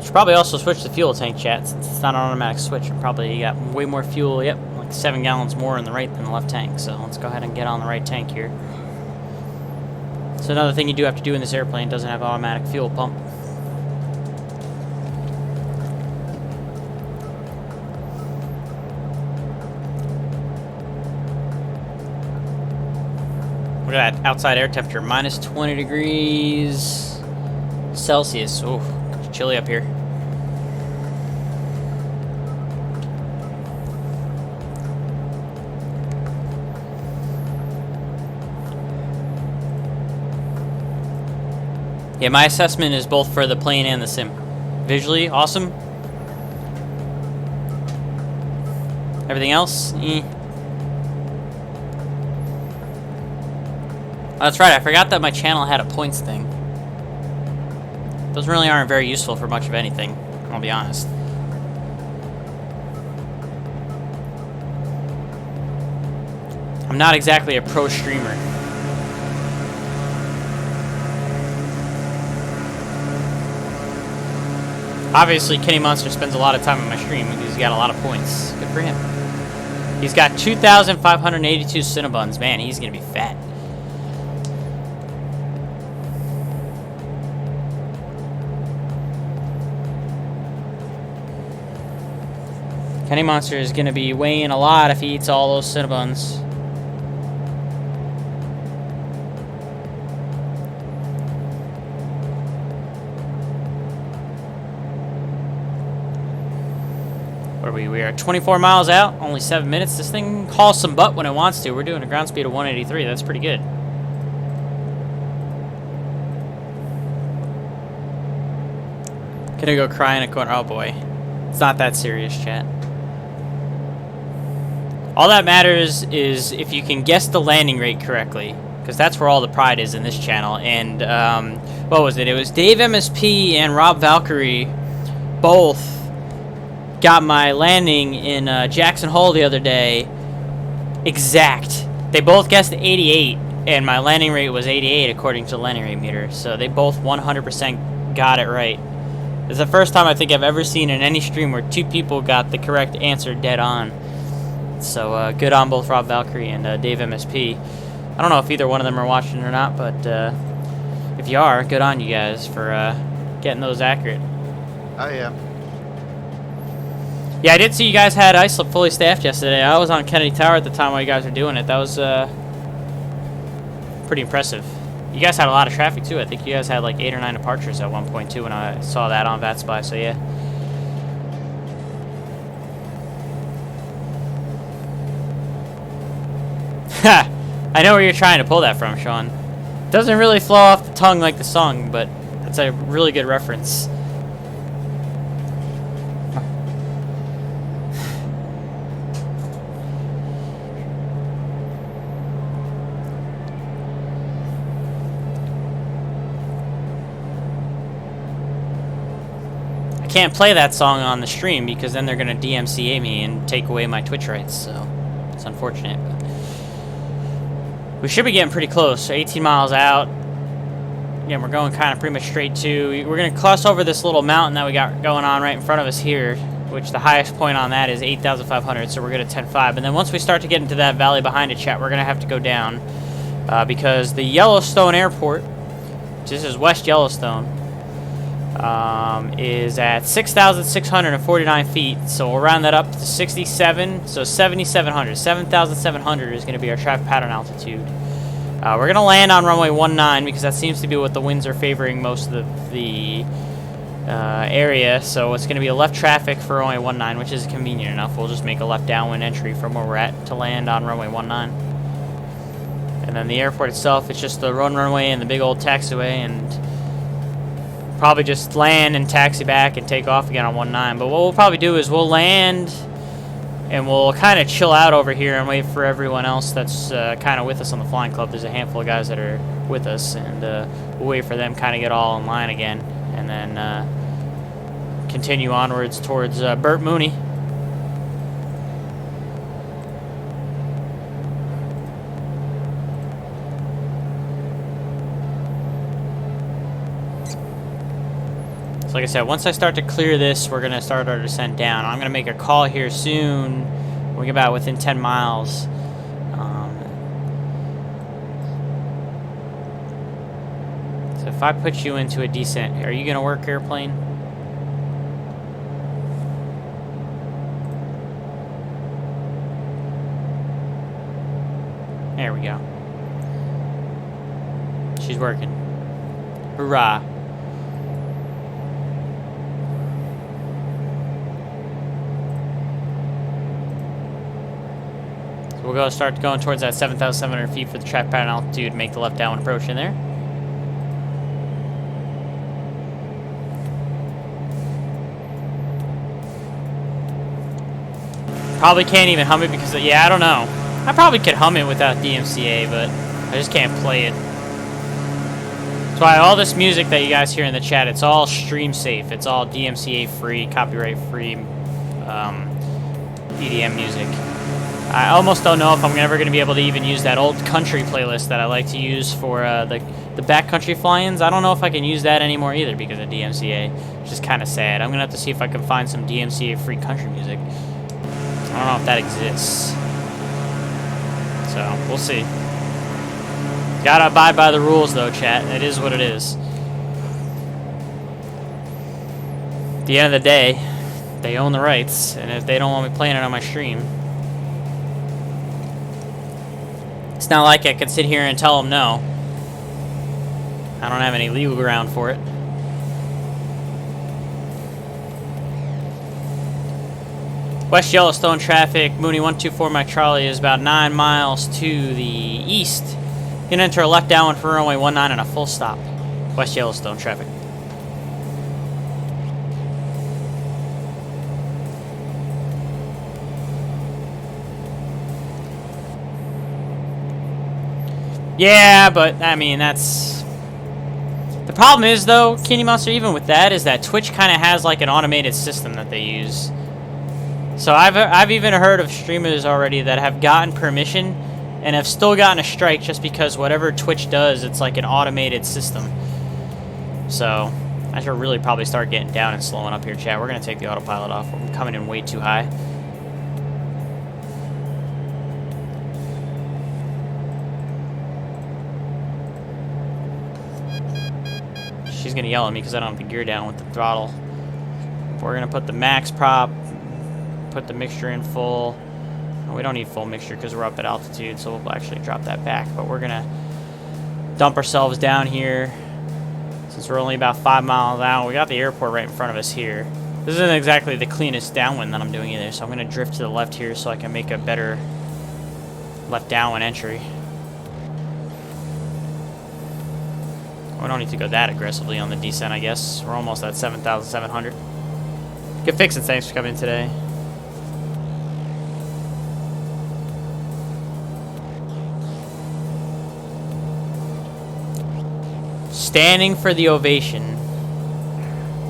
Should probably also switch the fuel tank, chat, since it's not an automatic switch. And probably got way more fuel. Yep, like 7 gallons more in the right than the left tank. So let's go ahead and get on the right tank here. So another thing you do have to do in this airplane, doesn't have automatic fuel pump. Look at that outside air temperature, minus 20 degrees Celsius. Ooh, it's chilly up here. Yeah, my assessment is both for the plane and the sim. Visually, awesome. Everything else, eh. Oh, that's right, I forgot that my channel had a points thing. Those really aren't very useful for much of anything, I'll be honest. I'm not exactly a pro streamer. Obviously, Kenny Monster spends a lot of time on my stream because he's got a lot of points. Good for him. He's got 2,582 Cinnabons. Man, he's going to be fat. Kenny Monster is going to be weighing a lot if he eats all those Cinnabons. We are 24 miles out, only 7 minutes. This thing hauls some butt when it wants to. We're doing a ground speed of 183. That's pretty good. Gonna go cry in a corner. Oh boy. It's not that serious, chat. All that matters is if you can guess the landing rate correctly, because that's where all the pride is in this channel. And what was it? It was Dave MSP and Rob Valkyrie both got my landing in Jackson Hole the other day exact. They both guessed 88, and my landing rate was 88 according to the landing rate meter. So they both 100% got it right. It's the first time I think I've ever seen in any stream where 2 people got the correct answer dead on. So good on both Rob Valkyrie and Dave MSP. I don't know if either one of them are watching or not, but if you are, good on you guys for getting those accurate. I am. Yeah, I did see you guys had iSlip fully staffed yesterday. I was on Kennedy Tower at the time while you guys were doing it. That was pretty impressive. You guys had a lot of traffic too. I think you guys had like 8 or 9 departures at one point too when I saw that on VATSIM, so yeah. I know where you're trying to pull that from, Sean. Doesn't really flow off the tongue like the song, but it's a really good reference. I can't play that song on the stream because then they're gonna DMCA me and take away my Twitch rights, so it's unfortunate. But we should be getting pretty close. So 18 miles out. Yeah, we're going kind of pretty much straight to. We're gonna cross over this little mountain that we got going on right in front of us here, which the highest point on that is 8,500. So we're good at 10.5. And then once we start to get into that valley behind it, chat, we're gonna have to go down because the Yellowstone Airport, this is West Yellowstone, is at 6,649 feet. So we'll round that up to 67. So 7,700. 7,700 is going to be our traffic pattern altitude. We're going to land on runway 19 because that seems to be what the winds are favoring most of the area. So it's going to be a left traffic for runway 19, which is convenient enough. We'll just make a left downwind entry from where we're at to land on runway 19. And then the airport itself, it's just the runway and the big old taxiway, and probably just land and taxi back and take off again on 19. But what we'll probably do is we'll land and we'll kind of chill out over here and wait for everyone else that's kind of with us on the flying club. There's a handful of guys that are with us, and we'll wait for them kind of get all in line again, and then continue onwards towards Bert Mooney. Like I said, once I start to clear this, we're going to start our descent down. I'm going to make a call here soon when we get about within 10 miles. So if I put you into a descent, are you going to work, airplane? There we go. She's working. Hoorah. We're going to start going towards that 7,700 feet for the track pattern altitude, make the left downwind approach in there. Probably can't even hum it because, yeah, I don't know. I probably could hum it without DMCA, but I just can't play it. That's why all this music that you guys hear in the chat, it's all stream safe. It's all DMCA free, copyright free EDM music. I almost don't know if I'm ever going to be able to even use that old country playlist that I like to use for the backcountry fly-ins. I don't know if I can use that anymore either because of DMCA, which is kind of sad. I'm going to have to see if I can find some DMCA-free country music. I don't know if that exists. So, we'll see. Gotta abide by the rules, though, chat. It is what it is. At the end of the day, they own the rights, and if they don't want me playing it on my stream, it's not like I can sit here and tell them no. I don't have any legal ground for it. West Yellowstone traffic, Mooney 124 Mike Charlie is about 9 miles to the east. Gonna enter a left downwind for runway 19 and a full stop. West Yellowstone traffic. Yeah, but, I mean, that's... The problem is, though, Kenny Monster, even with that, is that Twitch kind of has, like, an automated system that they use. So I've even heard of streamers already that have gotten permission and have still gotten a strike just because whatever Twitch does, it's like an automated system. So, I should really probably start getting down and slowing up here, chat. We're going to take the autopilot off. We're coming in way too high. She's going to yell at me because I don't have the gear down with the throttle. We're going to put the max prop, put the mixture in full. We don't need full mixture because we're up at altitude, so we'll actually drop that back. But we're going to dump ourselves down here since we're only about 5 miles out. We got the airport right in front of us here. This isn't exactly the cleanest downwind that I'm doing either, so I'm going to drift to the left here so I can make a better left downwind entry. We don't need to go that aggressively on the descent, I guess. We're almost at 7,700. Good fixing. Thanks for coming in today. Standing for the ovation.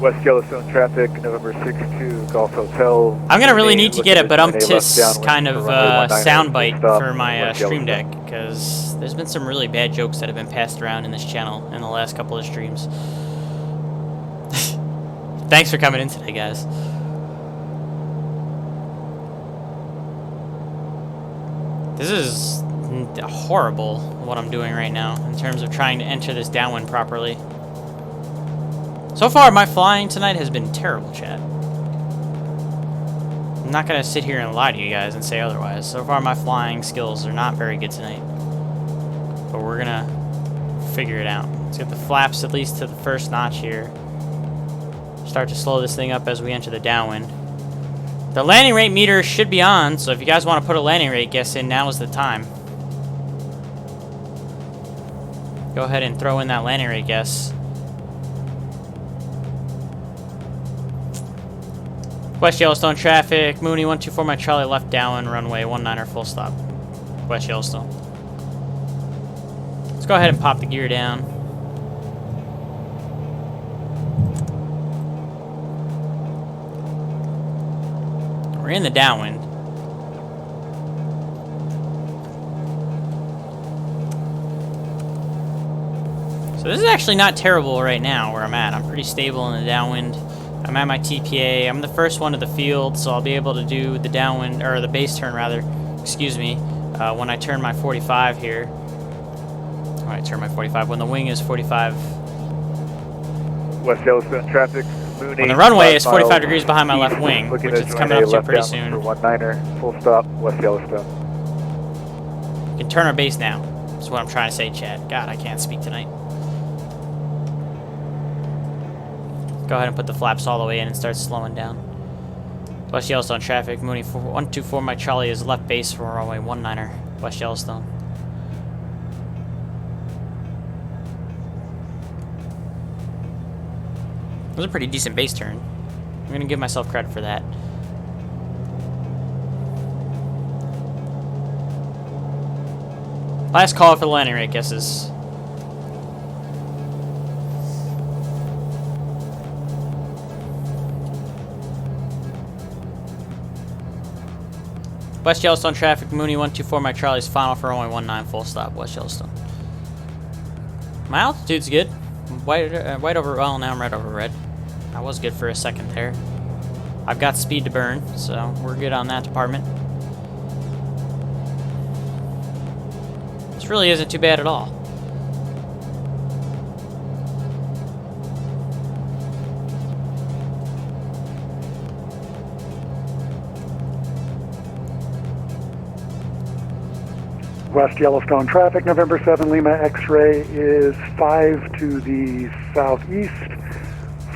West Yellowstone traffic, November 6-2, Golf Hotel. I'm gonna really need to get a Looking at Bumptis left kind of downwind for runway 19, soundbite stop, for my West stream Yellowstone. deck, because there's been some really bad jokes that have been passed around in this channel in the last couple of streams. Thanks for coming in today, guys. This is horrible what I'm doing right now in terms of trying to enter this downwind properly. So far, my flying tonight has been terrible, chat. I'm not gonna sit here and lie to you guys and say otherwise. So far, my flying skills are not very good tonight. But we're gonna figure it out. Let's get the flaps at least to the first notch here. Start to slow this thing up as we enter the downwind. The landing rate meter should be on, so if you guys want to put a landing rate guess in, now is the time. Go ahead and throw in that landing rate guess. West Yellowstone traffic, Mooney 124 my Charlie left downwind, runway 19er full stop. West Yellowstone. Let's go ahead and pop the gear down. We're in the downwind. So this is actually not terrible right now where I'm at. I'm pretty stable in the downwind. I'm at my TPA. I'm the first one to the field, so I'll be able to do the downwind, or the base turn rather, excuse me, when I turn my 45 here. When I turn my 45, when the wing is 45. West Yellowstone traffic, Mooney. When the runway is 5 45 miles degrees behind my left east, wing, looking which to it's join coming a up to left pretty downwind soon. For 19er, full stop, West Yellowstone. We can turn our base now. That's what I'm trying to say, Chad. God, I can't speak tonight. Go ahead and put the flaps all the way in and start slowing down. West Yellowstone traffic, Mooney 124 my Charlie is left base for runway 19er, West Yellowstone. It was a pretty decent base turn. I'm gonna give myself credit for that. Last call for the landing rate guesses. West Yellowstone traffic, Mooney 124 my Charlie's final for runway 19 full stop, West Yellowstone. My altitude's good. White over, well, now I'm red over red. I was good for a second there. I've got speed to burn, so we're good on that department. This really isn't too bad at all. West Yellowstone traffic, November 7 Lima X-ray is 5 to the southeast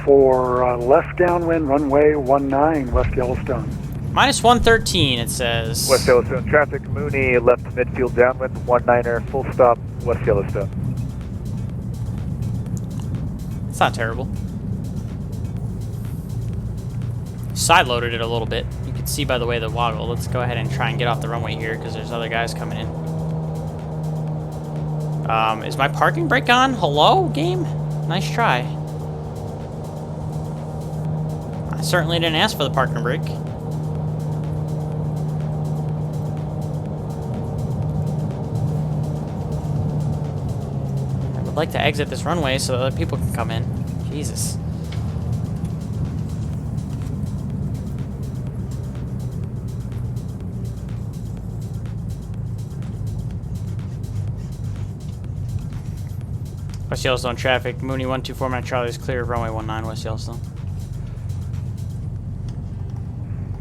for left downwind, runway 19, West Yellowstone. Minus 113, it says. West Yellowstone traffic, Mooney left midfield downwind, 19er, full stop, West Yellowstone. It's not terrible. Side loaded it a little bit. You can see by the way the woggle. Let's go ahead and try and get off the runway here because there's other guys coming in. Is my parking brake on? Hello, game? Nice try. I certainly didn't ask for the parking brake. I would like to exit this runway so other people can come in. Jesus. West Yellowstone traffic, Mooney 124 my Charlie is clear of runway 19 West Yellowstone.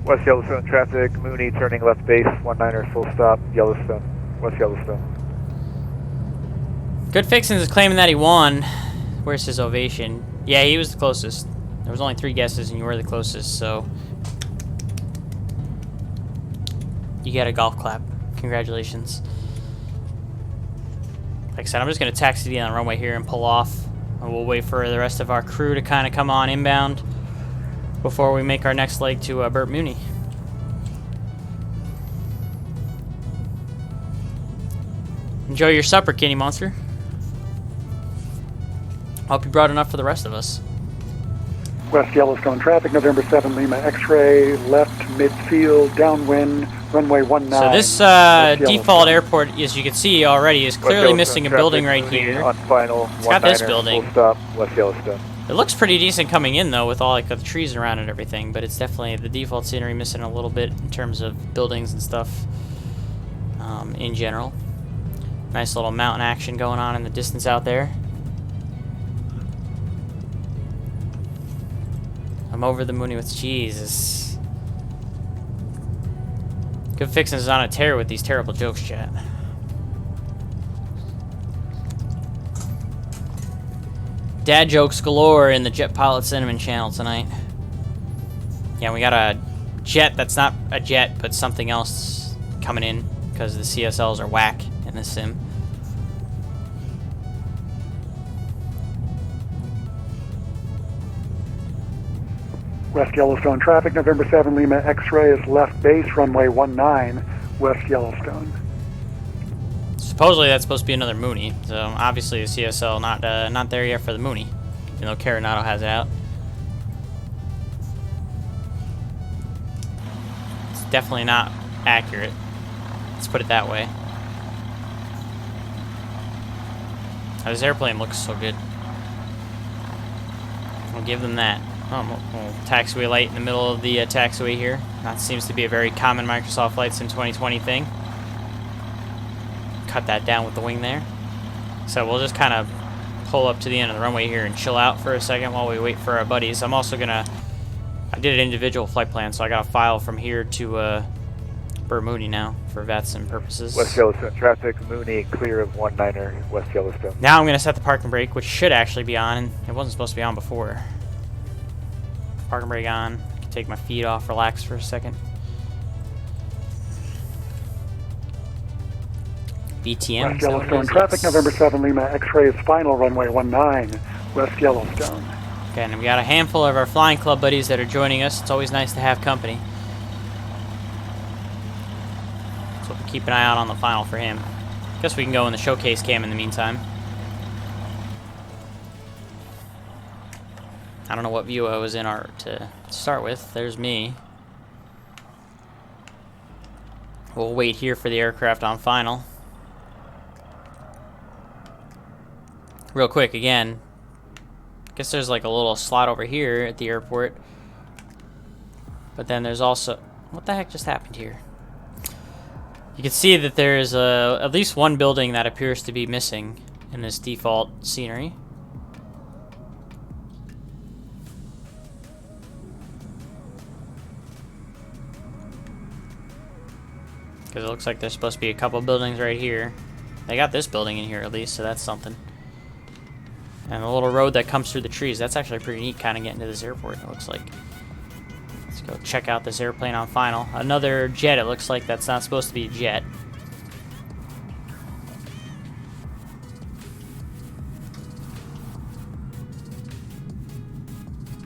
West Yellowstone traffic, Mooney turning left base, 19er, full stop, Yellowstone, West Yellowstone. Good Fixins is claiming that he won. Where's his ovation? Yeah, he was the closest. There was only 3 guesses and you were the closest, so you get a golf clap. Congratulations. Like I said, I'm just going to taxi in on the runway here and pull off. And we'll wait for the rest of our crew to kind of come on inbound before we make our next leg to Bert Mooney. Enjoy your supper, Kenny Monster. Hope you brought enough for the rest of us. West Yellowstone traffic, November 7 Lima X-ray, left midfield, downwind, runway 19. So this default airport, as you can see already, is clearly missing a building right here. On final, It's got this building. Full stop, West Yellowstone. It looks pretty decent coming in though, with all like the trees around and everything, but it's definitely the default scenery missing a little bit in terms of buildings and stuff in general. Nice little mountain action going on in the distance out there. I'm over the Mooney with Jesus. Good fixins on a tear with these terrible jokes, chat. Dad jokes galore in the Jet Pilot Cinnamon channel tonight. Yeah, we got a jet that's not a jet, but something else coming in because the CSLs are whack in this sim. West Yellowstone traffic, November 7 Lima X-ray is left base, runway 19, West Yellowstone. Supposedly that's supposed to be another Mooney, so obviously the CSL not there yet for the Mooney, even though Carenado has it out. It's definitely not accurate. Let's put it that way. Oh, this airplane looks so good. I'll give them that. Oh, well, taxiway light in the middle of the taxiway here. That seems to be a very common Microsoft Flight Sim 2020 thing. Cut that down with the wing there. So we'll just kind of pull up to the end of the runway here and chill out for a second while we wait for our buddies. I'm also gonna, I did an individual flight plan, so I got a file from here to Bert Mooney now for VATSIM purposes. West Yellowstone traffic, Mooney clear of 19er, West Yellowstone. Now I'm gonna set the parking brake, which should actually be on, and it wasn't supposed to be on before. Parking brake on. I can take my feet off, relax for a second. BTM. West Yellowstone traffic, November 7 Lima X-ray is final, runway 19, West Yellowstone. Okay, and we got a handful of our flying club buddies that are joining us. It's always nice to have company. So we'll keep an eye out on the final for him. Guess we can go in the showcase cam in the meantime. I don't know what view I was in to start with. There's me. We'll wait here for the aircraft on final. Real quick, again, guess there's like a little slot over here at the airport. But then there's also... What the heck just happened here? You can see that there's at least one building that appears to be missing in this default scenery. Because it looks like there's supposed to be a couple buildings right here. They got this building in here at least, so that's something. And the little road that comes through the trees, that's actually pretty neat kind of getting to this airport, it looks like. Let's go check out this airplane on final. Another jet, it looks like that's not supposed to be a jet.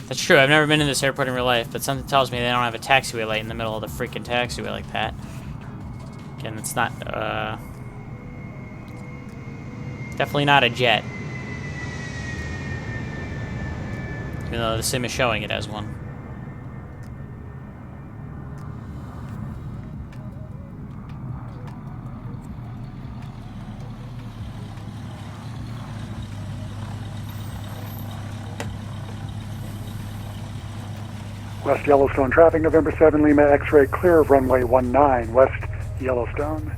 That's true, I've never been in this airport in real life, but something tells me they don't have a taxiway light in the middle of the freaking taxiway like that. Again, it's not, definitely not a jet. Even though the sim is showing it as one. West Yellowstone traffic, November 7 Lima X-ray clear of runway 19, West Yellowstone.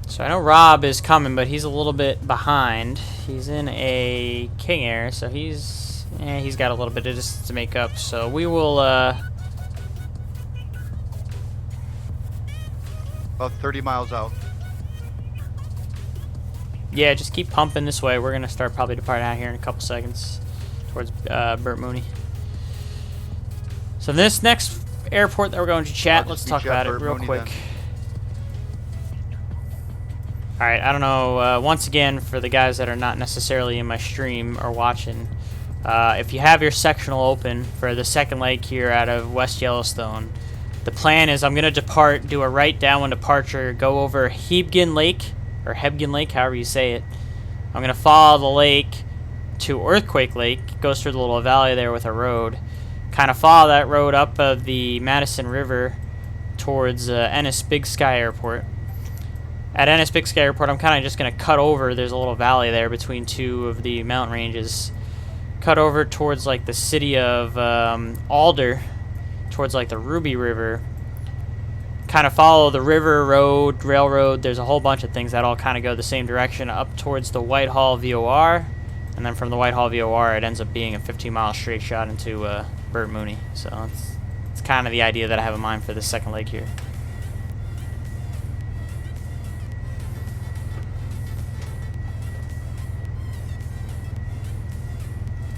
So I know Rob is coming, but he's a little bit behind. He's in a King Air, so he's got a little bit of distance to make up. So we will About 30 miles out. yeah, just keep pumping this way. We're gonna start probably departing out here in a couple seconds towards Bert Mooney. So this next airport that we're going to chat, let's talk about it real quick. Alright, I don't know, once again, for the guys that are not necessarily in my stream or watching, if you have your sectional open for the second leg here out of West Yellowstone, the plan is I'm going to depart, do a right downwind departure, go over Hebgen Lake, or Hebgen Lake, however you say it. I'm going to follow the lake to Earthquake Lake, goes through the little valley there with a road, kind of follow that road up the Madison River towards Ennis Big Sky Airport. At Ennis Big Sky Airport, I'm kind of just going to cut over. There's a little valley there between two of the mountain ranges. Cut over towards like the city of Alder, towards like the Ruby River. Kind of follow the river, road, railroad. There's a whole bunch of things that all kind of go the same direction up towards the Whitehall VOR. And then from the Whitehall VOR, it ends up being a 15-mile straight shot into Bert Mooney. So it's kind of the idea that I have in mind for this second leg here.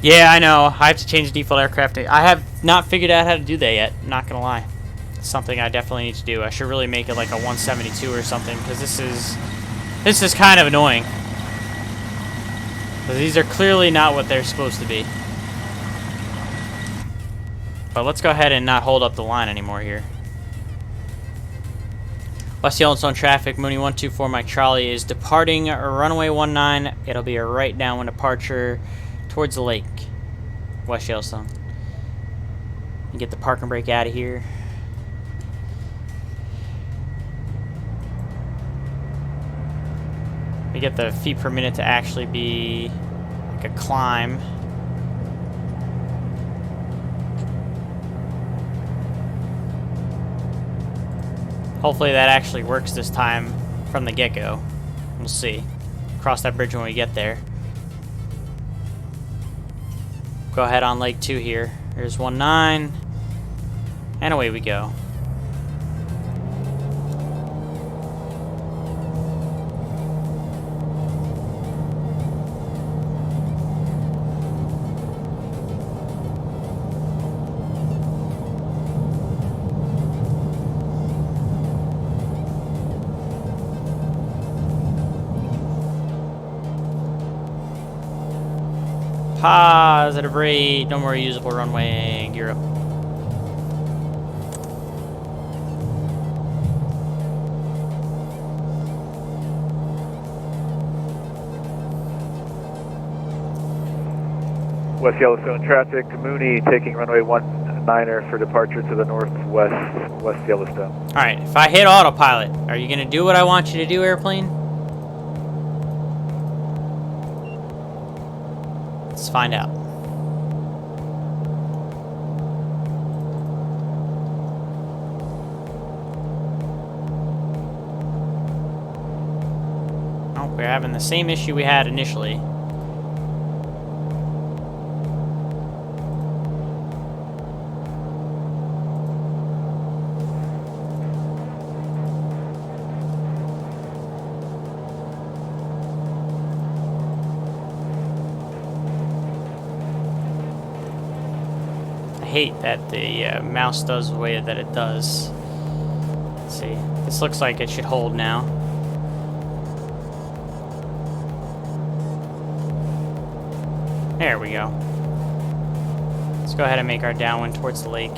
Yeah, I know. I have to change the default aircraft. I have not figured out how to do that yet. Not gonna lie. It's something I definitely need to do. I should really make it like a 172 or something, because this is kind of annoying. Because these are clearly not what they're supposed to be. But let's go ahead and not hold up the line anymore here. West Yellowstone traffic, Mooney 124 Mike Charlie is departing runway 19. It'll be a right downwind departure towards the lake, West Yellowstone. You get the park and brake out of here. We get the feet per minute to actually be like a climb. Hopefully that actually works this time from the get-go. We'll see. Cross that bridge when we get there. Go ahead on leg 2 here. Here's 19, and away we go. Positive rate, no more usable runway, gear up. West Yellowstone traffic, Mooney taking runway 19er for departure to the northwest, West Yellowstone. Alright, if I hit autopilot, are you going to do what I want you to do, airplane? Let's find out. Oh, we're having the same issue we had initially. I hate that the mouse does the way that it does. Let's see. This looks like it should hold now. There we go. Let's go ahead and make our downwind towards the lake.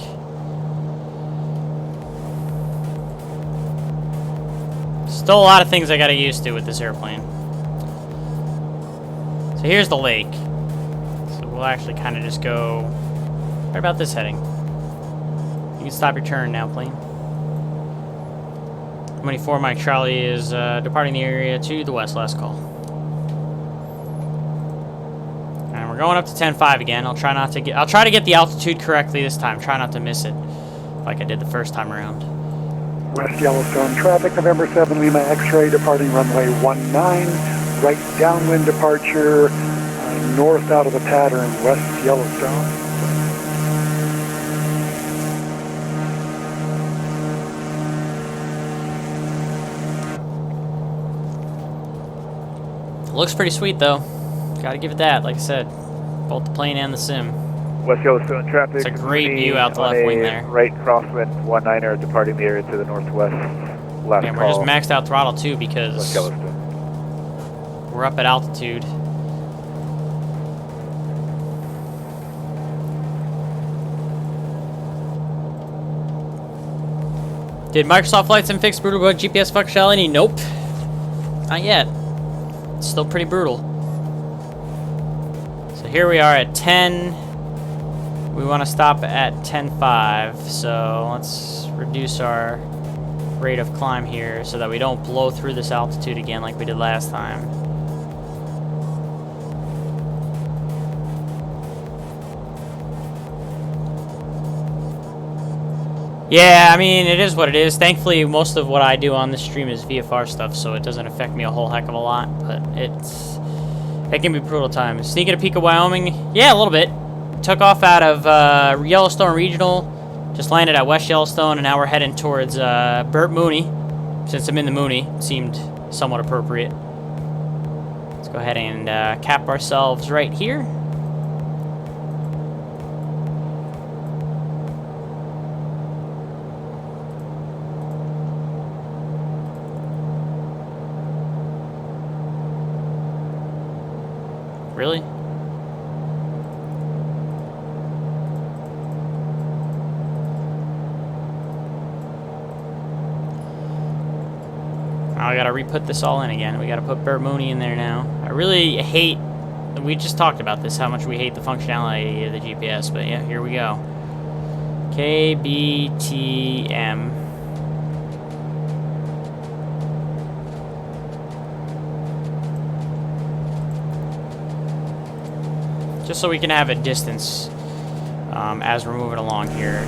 Still a lot of things I gotta get used to with this airplane. So here's the lake. So we'll actually kind of just go right about this heading. You can stop your turn now, plane. 24 Mike Charlie is departing the area to the west, last call. And we're going up to 10.5 again. I'll try to get the altitude correctly this time. Try not to miss it like I did the first time around. West Yellowstone traffic, November 7 Lima X-ray, departing runway 19, right downwind departure, north out of the pattern, West Yellowstone. Looks pretty sweet though. Gotta give it that, like I said. Both the plane and the sim. West Yellowstone traffic. It's a great view out the left wing there. Right crosswind 19er departing the area to the northwest. Last and call. we're just maxed out throttle too because West Yellowstone. we're up at altitude. Did Microsoft Flight Sim fix brutal bug GPS functionality? Nope. Not yet. It's still pretty brutal. So here we are at 10. We want to stop at 10.5. So let's reduce our rate of climb here so that we don't blow through this altitude again like we did last time. Yeah, I mean, it is what it is. Thankfully, most of what I do on this stream is VFR stuff, so it doesn't affect me a whole heck of a lot, but it can be brutal times. Sneaking to Peak of Wyoming? Yeah, a little bit. Took off out of Yellowstone Regional, just landed at West Yellowstone, and now we're heading towards Bert Mooney. Since I'm in the Mooney, it seemed somewhat appropriate. Let's go ahead and cap ourselves right here. Really? I gotta re-put this all in again. We gotta put Bert Mooney in there now. I really hate, we just talked about this, how much we hate the functionality of the GPS, but yeah, here we go. KBTM. Just so we can have a distance as we're moving along here.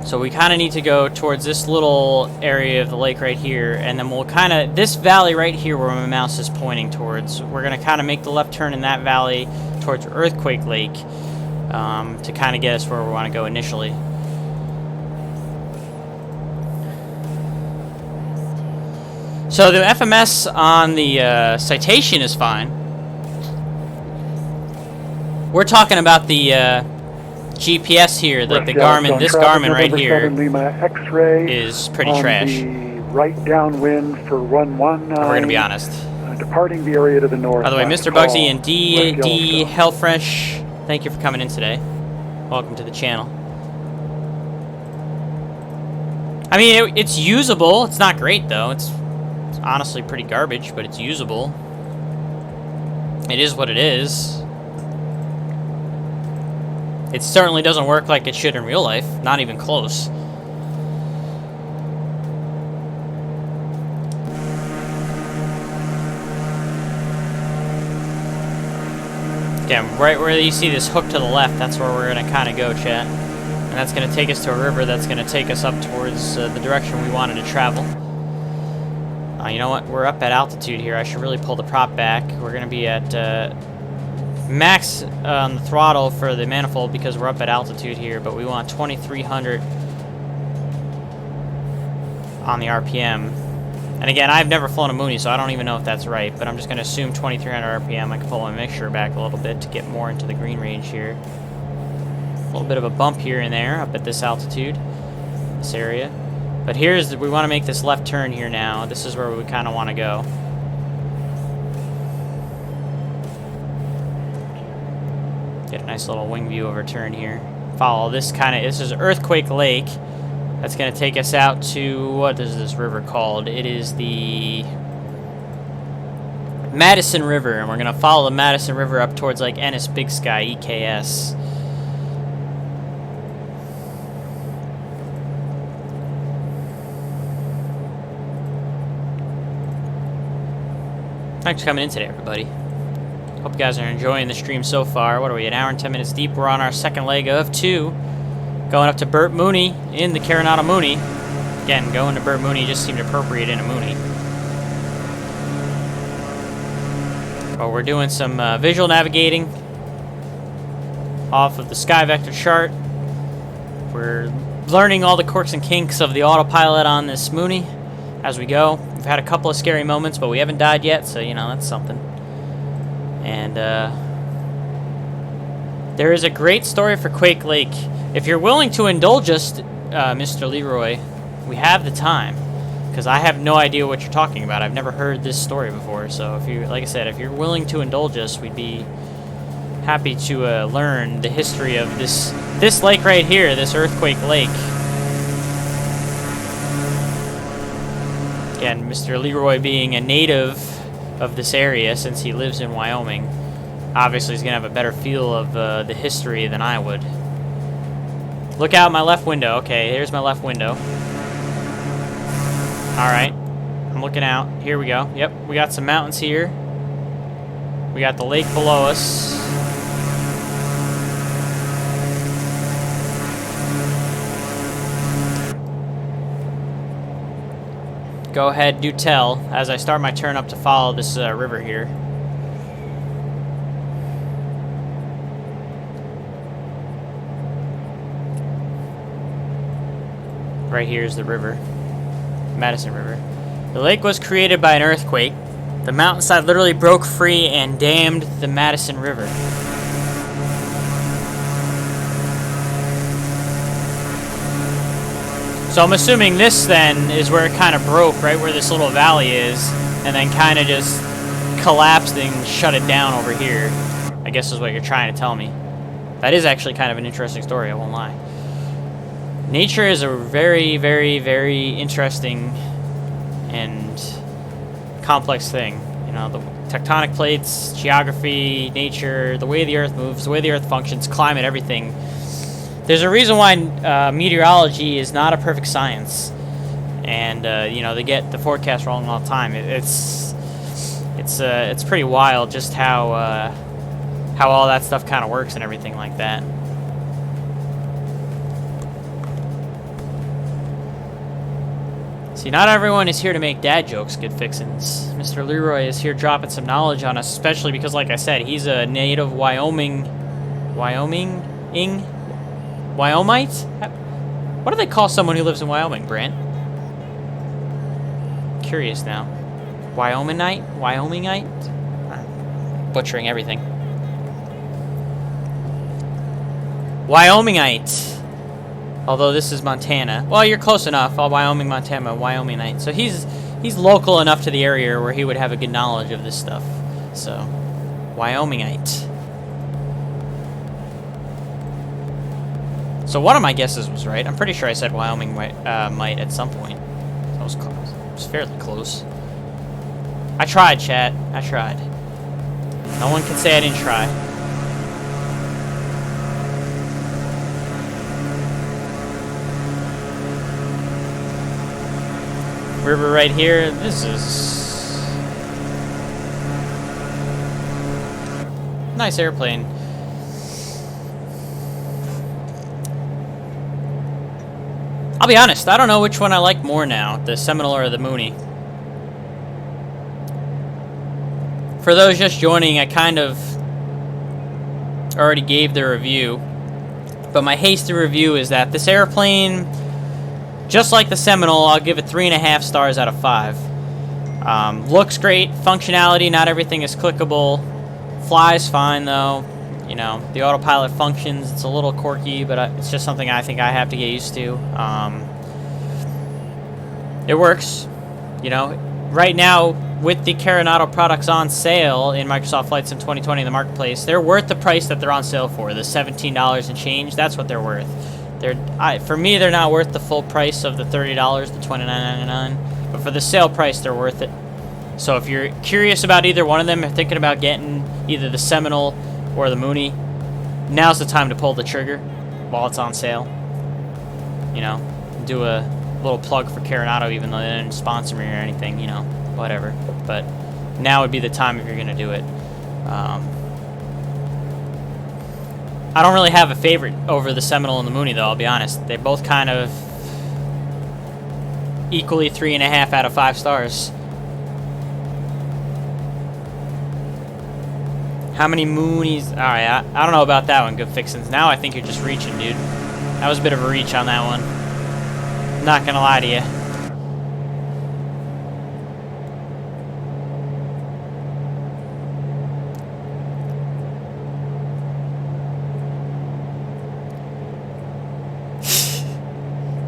So we kind of need to go towards this little area of the lake right here, and then we'll kind of, this valley right here where my mouse is pointing towards, we're going to kind of make the left turn in that valley towards Earthquake Lake to kind of get us where we want to go initially. So the FMS on the citation is fine. We're talking about the GPS here, the Garmin, this Garmin right here is pretty trash. The right downwind for 119. We're going to be honest. Departing the area to the north. By the way, Mr. Bugsy and D Hellfresh, thank you for coming in today. Welcome to the channel. I mean, it's usable. It's not great, though. It's honestly pretty garbage, but it's usable. It is what it is. It certainly doesn't work like it should in real life. Not even close. Again, right where you see this hook to the left, that's where we're going to kind of go, chat. And that's going to take us to a river that's going to take us up towards the direction we wanted to travel. You know what? We're up at altitude here. I should really pull the prop back. We're going to be at max on the throttle for the manifold because we're up at altitude here, but we want 2300 on the RPM. And again, I've never flown a Mooney, so I don't even know if that's right, but I'm just going to assume 2300 RPM. I can pull my mixture back a little bit to get more into the green range here. A little bit of a bump here and there up at this altitude, this area. But here's, we want to make this left turn here now. This is where we kind of want to go. Get a nice little wing view of our turn here. Follow this kind of, this is Earthquake Lake. That's going to take us out to, what is this river called? It is the Madison River, and we're going to follow the Madison River up towards like Ennis Big Sky, EKS. Thanks for coming in today, everybody. Hope you guys are enjoying the stream so far. What are we, an hour and 10 minutes deep? We're on our second leg of 2. Going up to Bert Mooney in the Carenado Mooney. Again, going to Bert Mooney just seemed appropriate in a Mooney. But we're doing some visual navigating off of the Sky Vector chart. We're learning all the quirks and kinks of the autopilot on this Mooney as we go. We've had a couple of scary moments, but we haven't died yet, so, you know, that's something. And there is a great story for Quake Lake. If you're willing to indulge us, Mr. Leroy, we have the time. because I have no idea what you're talking about. I've never heard this story before. So if you, like I said, if you're willing to indulge us, we'd be happy to learn the history of this lake right here, this earthquake lake. Again, Mr. Leroy being a native of this area since he lives in Wyoming, obviously he's gonna have a better feel of the history than I would. Look out my left window. Okay, here's my left window. Alright, I'm looking out. Here we go. Yep, we got some mountains here. We got the lake below us. Go ahead, do tell, as I start my turn up to follow this river here. Right here is the river, Madison River. The lake was created by an earthquake. The mountainside literally broke free and dammed the Madison River. So I'm assuming this then is where it kind of broke, right where this little valley is, and then kind of just collapsed and shut it down over here, I guess is what you're trying to tell me. That is actually kind of an interesting story, I won't lie. Nature is a very, very, very interesting and complex thing. You know, the tectonic plates, geography, nature, the way the Earth moves, the way the Earth functions, climate, everything. There's a reason why meteorology is not a perfect science, and you know, they get the forecast wrong all the time. It's pretty wild just how all that stuff kind of works and everything like that. See, not everyone is here to make dad jokes, good fixins. Mr. Leroy is here dropping some knowledge on us, especially because, like I said, he's a native Wyomite? What do they call someone who lives in Wyoming, Brant? Curious now. Wyomingite? I'm butchering everything. Wyomingite. Although this is Montana. Well, you're close enough. All Wyoming, Montana, Wyomingite. So he's local enough to the area where he would have a good knowledge of this stuff. So, Wyomingite. So one of my guesses was right. I'm pretty sure I said Wyoming might at some point. That was close. It was fairly close. I tried, chat. I tried. No one can say I didn't try. River right here. This is nice airplane. I'll be honest, I don't know which one I like more now, the Seminole or the Mooney. For those just joining, I kind of already gave the review, but my hasty review is that this airplane, just like the Seminole, I'll give it 3.5 stars out of 5. Looks great, functionality, not everything is clickable. Flies fine though. You know, the autopilot functions. It's a little quirky, but it's just something I think I have to get used to. It works. You know, right now with the Carenado products on sale in Microsoft Flight Sim 2020 in the marketplace, they're worth the price that they're on sale for. The $17 and change. That's what they're worth. For me, they're not worth the full price of the $30, the $29.99. But for the sale price, they're worth it. So if you're curious about either one of them, or thinking about getting either the Seminole or the Mooney, now's the time to pull the trigger while it's on sale. You know, do a little plug for Carenado, even though they didn't sponsor me or anything, you know, whatever. But now would be the time if you're going to do it. I don't really have a favorite over the Seminole and the Mooney, though, I'll be honest. They both kind of equally 3.5 out of 5 stars. How many Moonies? Alright, I don't know about that one, good fixins. Now I think you're just reaching, dude. That was a bit of a reach on that one. Not gonna lie to you.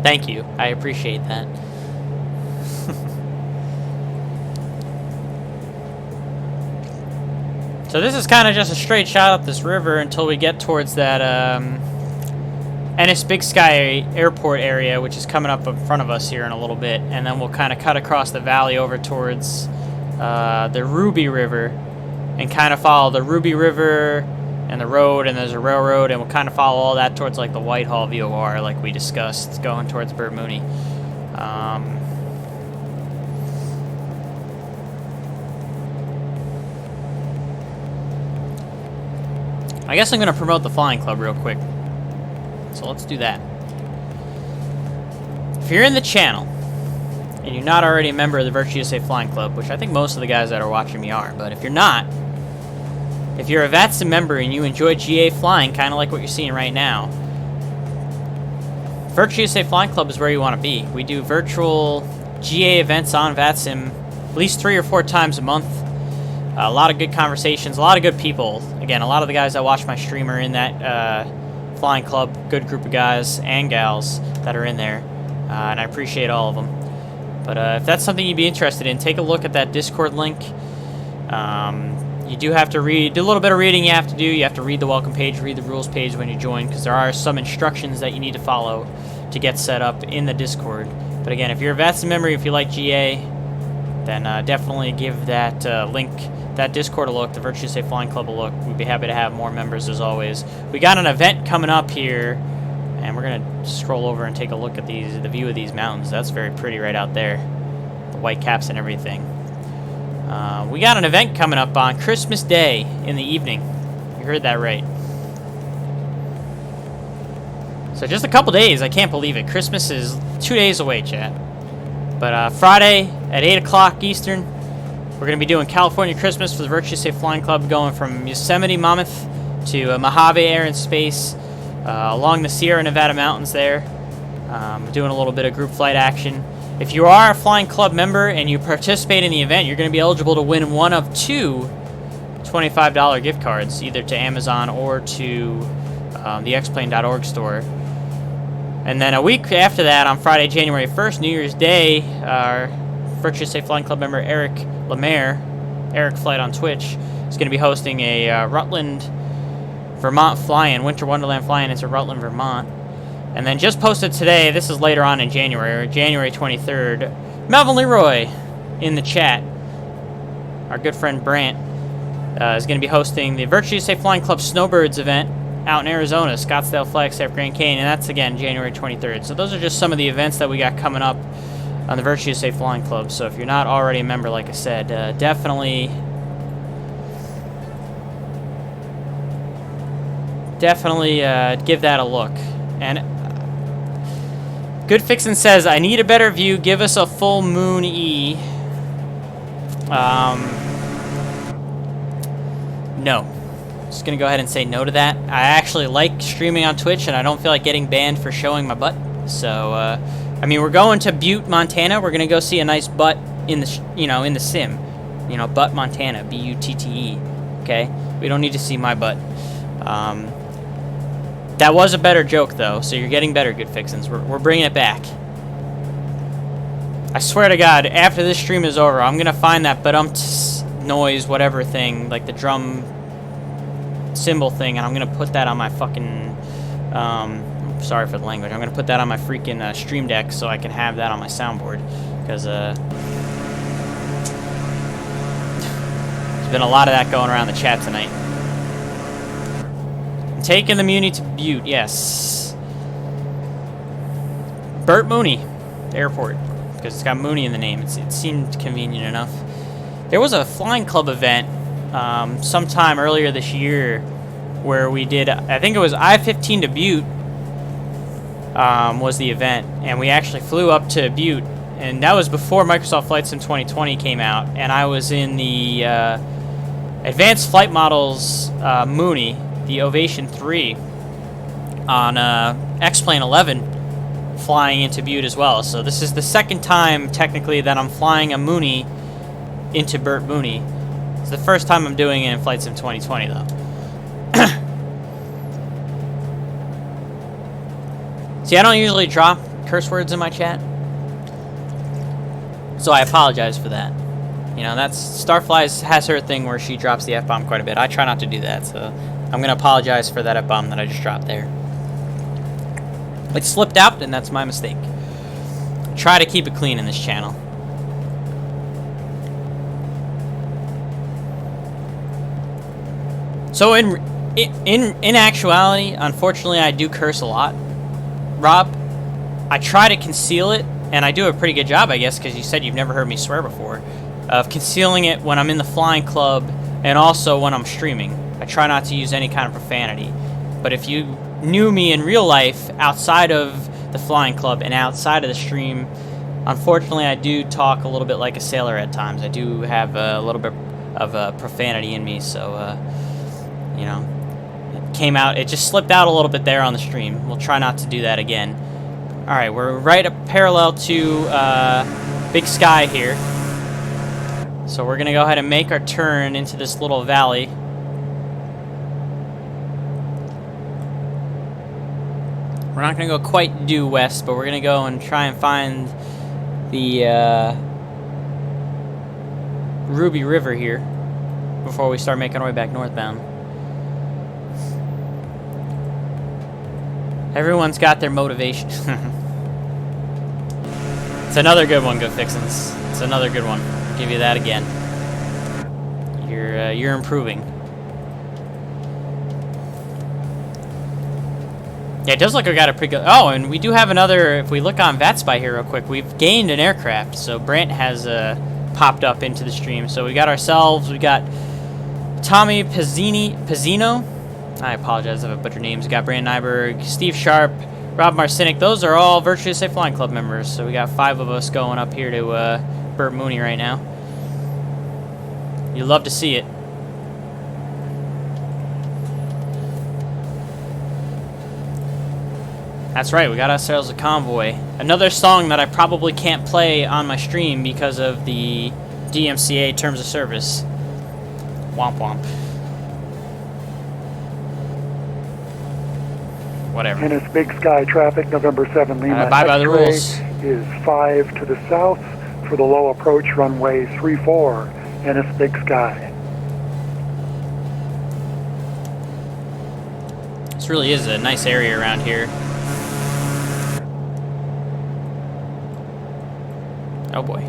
Thank you. I appreciate that. So this is kind of just a straight shot up this river until we get towards that Ennis Big Sky Airport area, which is coming up in front of us here in a little bit, and then we'll kind of cut across the valley over towards the Ruby River and kind of follow the Ruby River and the road, and there's a railroad, and we'll kind of follow all that towards like the Whitehall VOR like we discussed, going towards Bert Mooney. I guess I'm going to promote the flying club real quick. So let's do that. If you're in the channel and you're not already a member of the Virtue USA Flying Club, which I think most of the guys that are watching me are, but if you're not, if you're a VATSIM member and you enjoy GA flying, kind of like what you're seeing right now, Virtue USA Flying Club is where you want to be. We do virtual GA events on VATSIM at least 3 or 4 times a month. A lot of good conversations, a lot of good people. Again, a lot of the guys that watch my stream are in that flying club. Good group of guys and gals that are in there, and I appreciate all of them. But if that's something you'd be interested in, take a look at that Discord link. You do have to do a little bit of reading. You have to do. You have to read the welcome page, read the rules page when you join, because there are some instructions that you need to follow to get set up in the Discord. But again, if you're a VATSIM member, if you like GA, then definitely give that link, that Discord a look, the Virtue USA Flying Club a look. We'd be happy to have more members as always. We got an event coming up here, and we're gonna scroll over and take a look at the view of these mountains. That's very pretty right out there, the white caps and everything. We got an event coming up on Christmas Day in the evening. You heard that right. So just a couple days, I can't believe it. Christmas is 2 days away, chat. But Friday at 8 o'clock Eastern, we're going to be doing California Christmas for the Virtue USA Flying Club, going from Yosemite, Mammoth to Mojave Air and Space, along the Sierra Nevada mountains there. Doing a little bit of group flight action. If you are a Flying Club member and you participate in the event, you're going to be eligible to win one of 2 $25 gift cards, either to Amazon or to the xplane.org store. And then a week after that, on Friday, January 1st, New Year's Day, our Virtue USA Flying Club member Eric Lemaire, Eric Flight on Twitch, is going to be hosting a Rutland, Vermont fly-in, Winter Wonderland fly-in into Rutland, Vermont. And then just posted today, this is later on in January, January 23rd, Melvin Leroy in the chat, our good friend Brant, is going to be hosting the Virtue USA Flying Club Snowbirds event out in Arizona, Scottsdale, Flagstaff, Grand Canyon, and that's again January 23rd. So those are just some of the events that we got coming up on the Virtue USA Flying Club. So if you're not already a member, like I said, definitely give that a look. And Good Fixin' says, I need a better view, give us a full moon E. No. Just gonna go ahead and say no to that. I actually like streaming on Twitch, and I don't feel like getting banned for showing my butt. So, I mean, we're going to Butte, Montana. We're gonna go see a nice butt in the, in the sim. Butte, Montana, B-U-T-T-E. Okay, we don't need to see my butt. That was a better joke, though. So you're getting better, Good Fixins. We're bringing it back. I swear to God, after this stream is over, I'm gonna find that noise, whatever thing, like the drum cymbal thing, and I'm gonna put that on my fucking sorry for the language, I'm gonna put that on my freaking stream deck so I can have that on my soundboard, because there's been a lot of that going around the chat tonight. Taking the Muni to Butte, yes. Bert Mooney Airport, because it's got Mooney in the name. It seemed convenient enough. There was a flying club event sometime earlier this year where we did, I think it was I-15 to Butte was the event, and we actually flew up to Butte, and that was before Microsoft Flight Sim 2020 came out, and I was in the Advanced Flight Models Mooney, the Ovation 3 on X-Plane 11, flying into Butte as well. So this is the second time technically that I'm flying a Mooney into Bert Mooney. It's the first time I'm doing it in Flight Sim 2020 though. See, I don't usually drop curse words in my chat, so I apologize for that. You know, Starflies has her thing where she drops the F-bomb quite a bit. I try not to do that, so I'm gonna apologize for that F-bomb that I just dropped there. It slipped out, and that's my mistake. Try to keep it clean in this channel. So in actuality, unfortunately, I do curse a lot, Rob. I try to conceal it, and I do a pretty good job, I guess, because you said you've never heard me swear before, of concealing it when I'm in the flying club and also when I'm streaming. I try not to use any kind of profanity. But if you knew me in real life outside of the flying club and outside of the stream, unfortunately, I do talk a little bit like a sailor at times. I do have a little bit of profanity in me, so you know, it came out. It just slipped out a little bit there on the stream. We'll try not to do that again. All right, we're right up parallel to Big Sky here, so we're gonna go ahead and make our turn into this little valley. We're not gonna go quite due west, but we're gonna go and try and find the Ruby River here before we start making our way back northbound. Everyone's got their motivation. It's another good one, Good Fixins. It's another good one. I'll give you that again. You're improving. Yeah, it does look like we got a pretty good... Oh, and we do have another... If we look on VATSPY here real quick, we've gained an aircraft. So Brant has popped up into the stream. So we got ourselves... We got Tommy Pizzino. I apologize if I butchered names. We got Brandon Nyberg, Steve Sharp, Rob Marcinic. Those are all Virtually Safe Flying Club members. So we got 5 of us going up here to Bert Mooney right now. You love to see it. That's right, we got ourselves a convoy. Another song that I probably can't play on my stream because of the DMCA Terms of Service. Womp womp. Whatever. And it's Big Sky traffic, November 7 Lima. Abide by the rules. Is 5 to the south for the low approach runway 34, and it's Big Sky. This really is a nice area around here. Oh boy.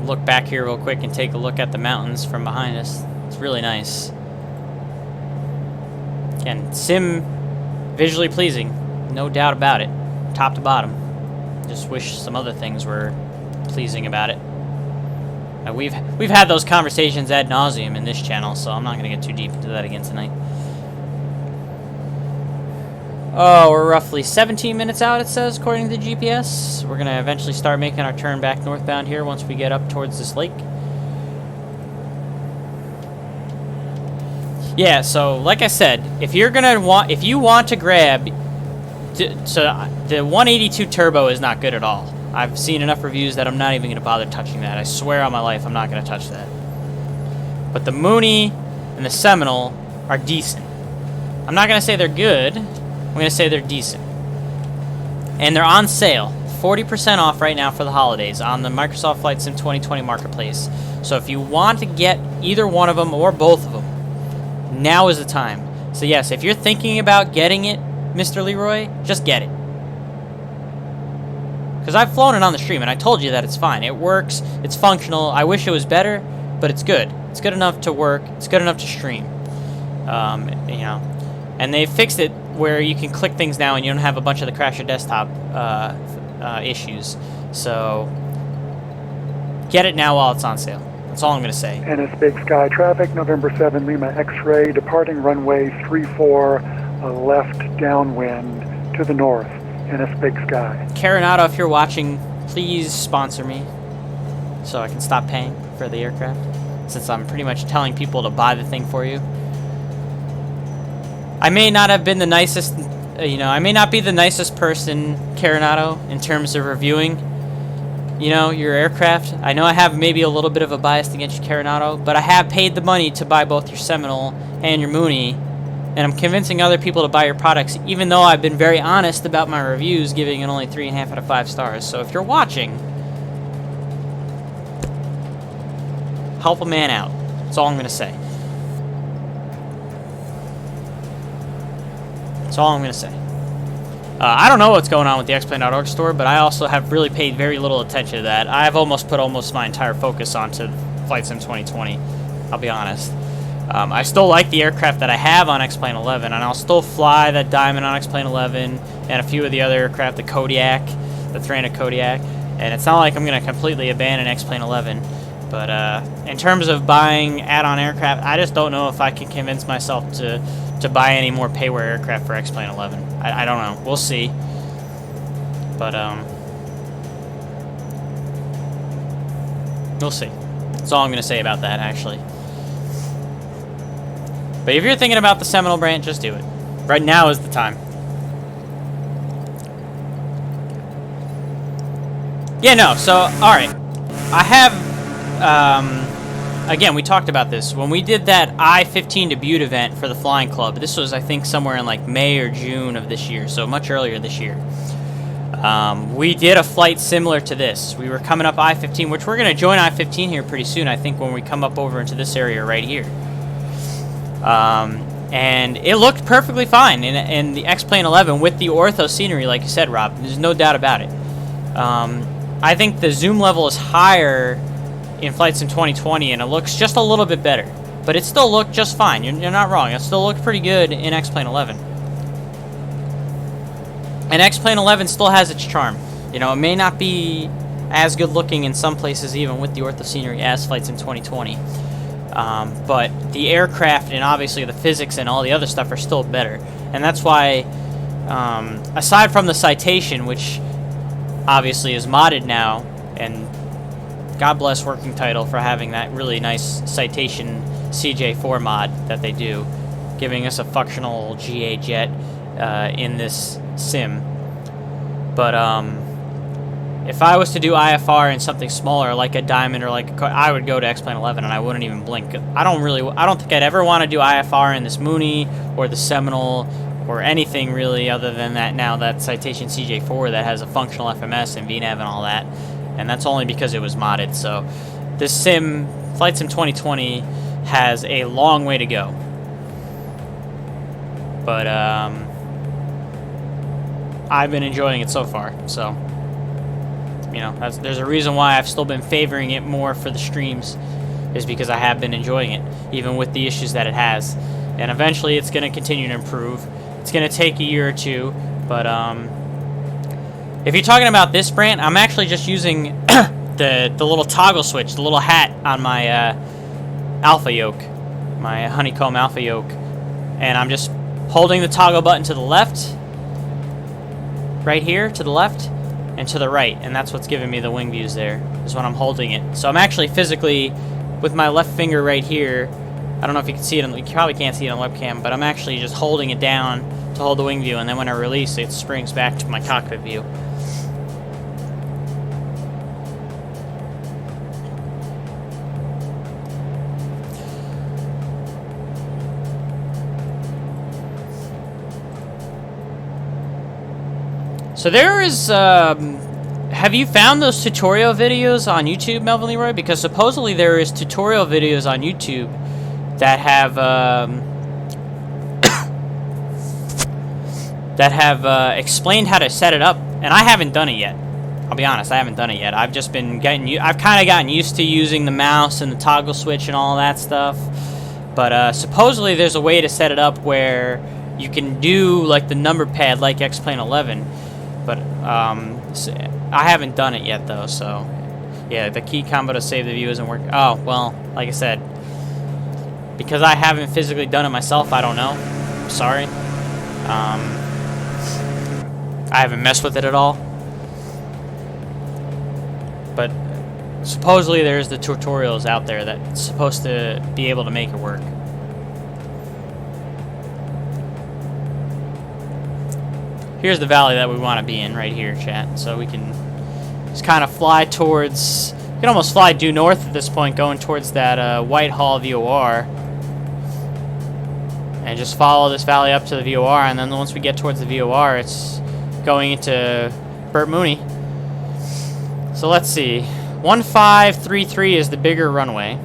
Look back here real quick and take a look at the mountains from behind us. It's really nice. Again, sim visually pleasing, no doubt about it, top to bottom. Just wish some other things were pleasing about it. We've had those conversations ad nauseum in this channel, so I'm not going to get too deep into that again tonight. Oh, we're roughly 17 minutes out, it says, according to the GPS. We're going to eventually start making our turn back northbound here once we get up towards this lake. Yeah, so like I said, if you want to grab, so the 182 turbo is not good at all. I've seen enough reviews that I'm not even going to bother touching that. I swear on my life I'm not going to touch that. But the Mooney and the Seminole are decent. I'm not going to say they're good. I'm going to say they're decent. And they're on sale. 40% off right now for the holidays on the Microsoft Flight Sim 2020 Marketplace. So if you want to get either one of them or both of them, now is the time. So yes, if you're thinking about getting it, Mr. Leroy, just get it. Because I've flown it on the stream, and I told you that it's fine. It works. It's functional. I wish it was better, but it's good. It's good enough to work. It's good enough to stream. You know, and they fixed it where you can click things now, and you don't have a bunch of the crash your desktop issues. So get it now while it's on sale. That's all I'm going to say. And it's Big Sky traffic, November 7 Lima X-ray, departing runway 34, left downwind to the north, and it's Big Sky. Carenado, if you're watching, please sponsor me so I can stop paying for the aircraft, since I'm pretty much telling people to buy the thing for you. I may not have been the nicest, you know, I may not be the nicest person, Carenado, in terms of reviewing, you know, your aircraft. I know I have maybe a little bit of a bias against you, Carenado, but I have paid the money to buy both your Seminole and your Mooney, and I'm convincing other people to buy your products, even though I've been very honest about my reviews, giving it only 3.5 out of 5 stars. So if you're watching, help a man out. That's all I'm gonna say. That's all I'm gonna say. I don't know what's going on with the X-Plane.org store, but I also have really paid very little attention to that. I've almost put my entire focus onto Flight Sim 2020. I'll be honest. I still like the aircraft that I have on X-Plane 11, and I'll still fly that Diamond on X-Plane 11 and a few of the other aircraft, the Kodiak, the 300 Kodiak. And it's not like I'm going to completely abandon X-Plane 11. But in terms of buying add-on aircraft, I just don't know if I can convince myself to buy any more payware aircraft for X-Plane 11. I don't know. We'll see. But we'll see. That's all I'm going to say about that, actually. But if you're thinking about the Seminole brand, just do it. Right now is the time. Yeah, no, so, alright. I have, again, we talked about this. When we did that I-15 debut event for the Flying Club, this was, I think, somewhere in like May or June of this year, so much earlier this year. We did a flight similar to this. We were coming up I-15, which we're going to join I-15 here pretty soon, I think, when we come up over into this area right here. And it looked perfectly fine in the X-Plane 11 with the ortho scenery, like you said, Rob. There's no doubt about it. I think the zoom level is higher in Flight Sim 2020, and it looks just a little bit better. But it still looked just fine. You're not wrong. It still looked pretty good in X-Plane 11. And X-Plane 11 still has its charm. You know, it may not be as good looking in some places, even with the ortho scenery, as Flight Sim 2020. But the aircraft and obviously the physics and all the other stuff are still better. And that's why, aside from the Citation, which obviously is modded now, and God bless Working Title for having that really nice Citation CJ4 mod that they do, giving us a functional GA jet in this sim. But if I was to do IFR in something smaller, like a Diamond or like I would go to X-Plane 11 and I wouldn't even blink. I don't think I'd ever want to do IFR in this Mooney or the Seminole or anything really other than that now, that Citation CJ4 that has a functional FMS and VNAV and all that. And that's only because it was modded. So this sim, Flight Sim 2020, has a long way to go. But I've been enjoying it so far. So, you know, there's a reason why I've still been favoring it more for the streams, is because I have been enjoying it, even with the issues that it has. And eventually it's going to continue to improve. It's going to take a year or two, but if you're talking about this brand, I'm actually just using the little toggle switch, the little hat on my alpha yoke, my honeycomb alpha yoke, and I'm just holding the toggle button to the left, right here, to the left, and to the right, and that's what's giving me the wing views there, is when I'm holding it. So I'm actually physically, with my left finger right here, I don't know if you can see it, you probably can't see it on webcam, but I'm actually just holding it down to hold the wing view, and then when I release it, springs back to my cockpit view. So there is, have you found those tutorial videos on YouTube, Melvin Leroy? Because supposedly there is tutorial videos on YouTube that have explained how to set it up, and I haven't done it yet. I'll be honest, I haven't done it yet. I've just been I've kind of gotten used to using the mouse and the toggle switch and all that stuff. But supposedly there's a way to set it up where you can do like the number pad like X-Plane 11. But I haven't done it yet though, so yeah, the key combo to save the view isn't working. Oh, well, like I said, because I haven't physically done it myself, I don't know. I'm sorry. I haven't messed with it at all. But supposedly there's the tutorials out there that's supposed to be able to make it work. Here's the valley that we want to be in right here, chat. So we can just kind of fly towards, we can almost fly due north at this point, going towards that Whitehall VOR. And just follow this valley up to the VOR, and then once we get towards the VOR, it's going into Bert Mooney. So let's see. 1533 is the bigger runway.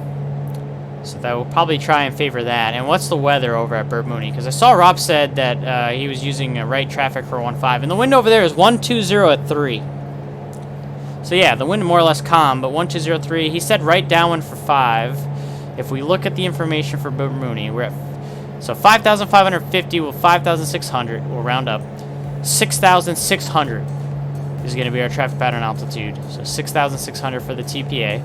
So that will probably try and favor that. And what's the weather over at Bert Mooney? Because I saw Rob said that he was using right traffic for 1.5. And the wind over there is 120 at 3. So yeah, the wind more or less calm, but 1203. He said right downwind for 5. If we look at the information for Bert Mooney, we're at 5,550 with 5,600. We'll round up. 6,600 is going to be our traffic pattern altitude. So 6,600 for the TPA.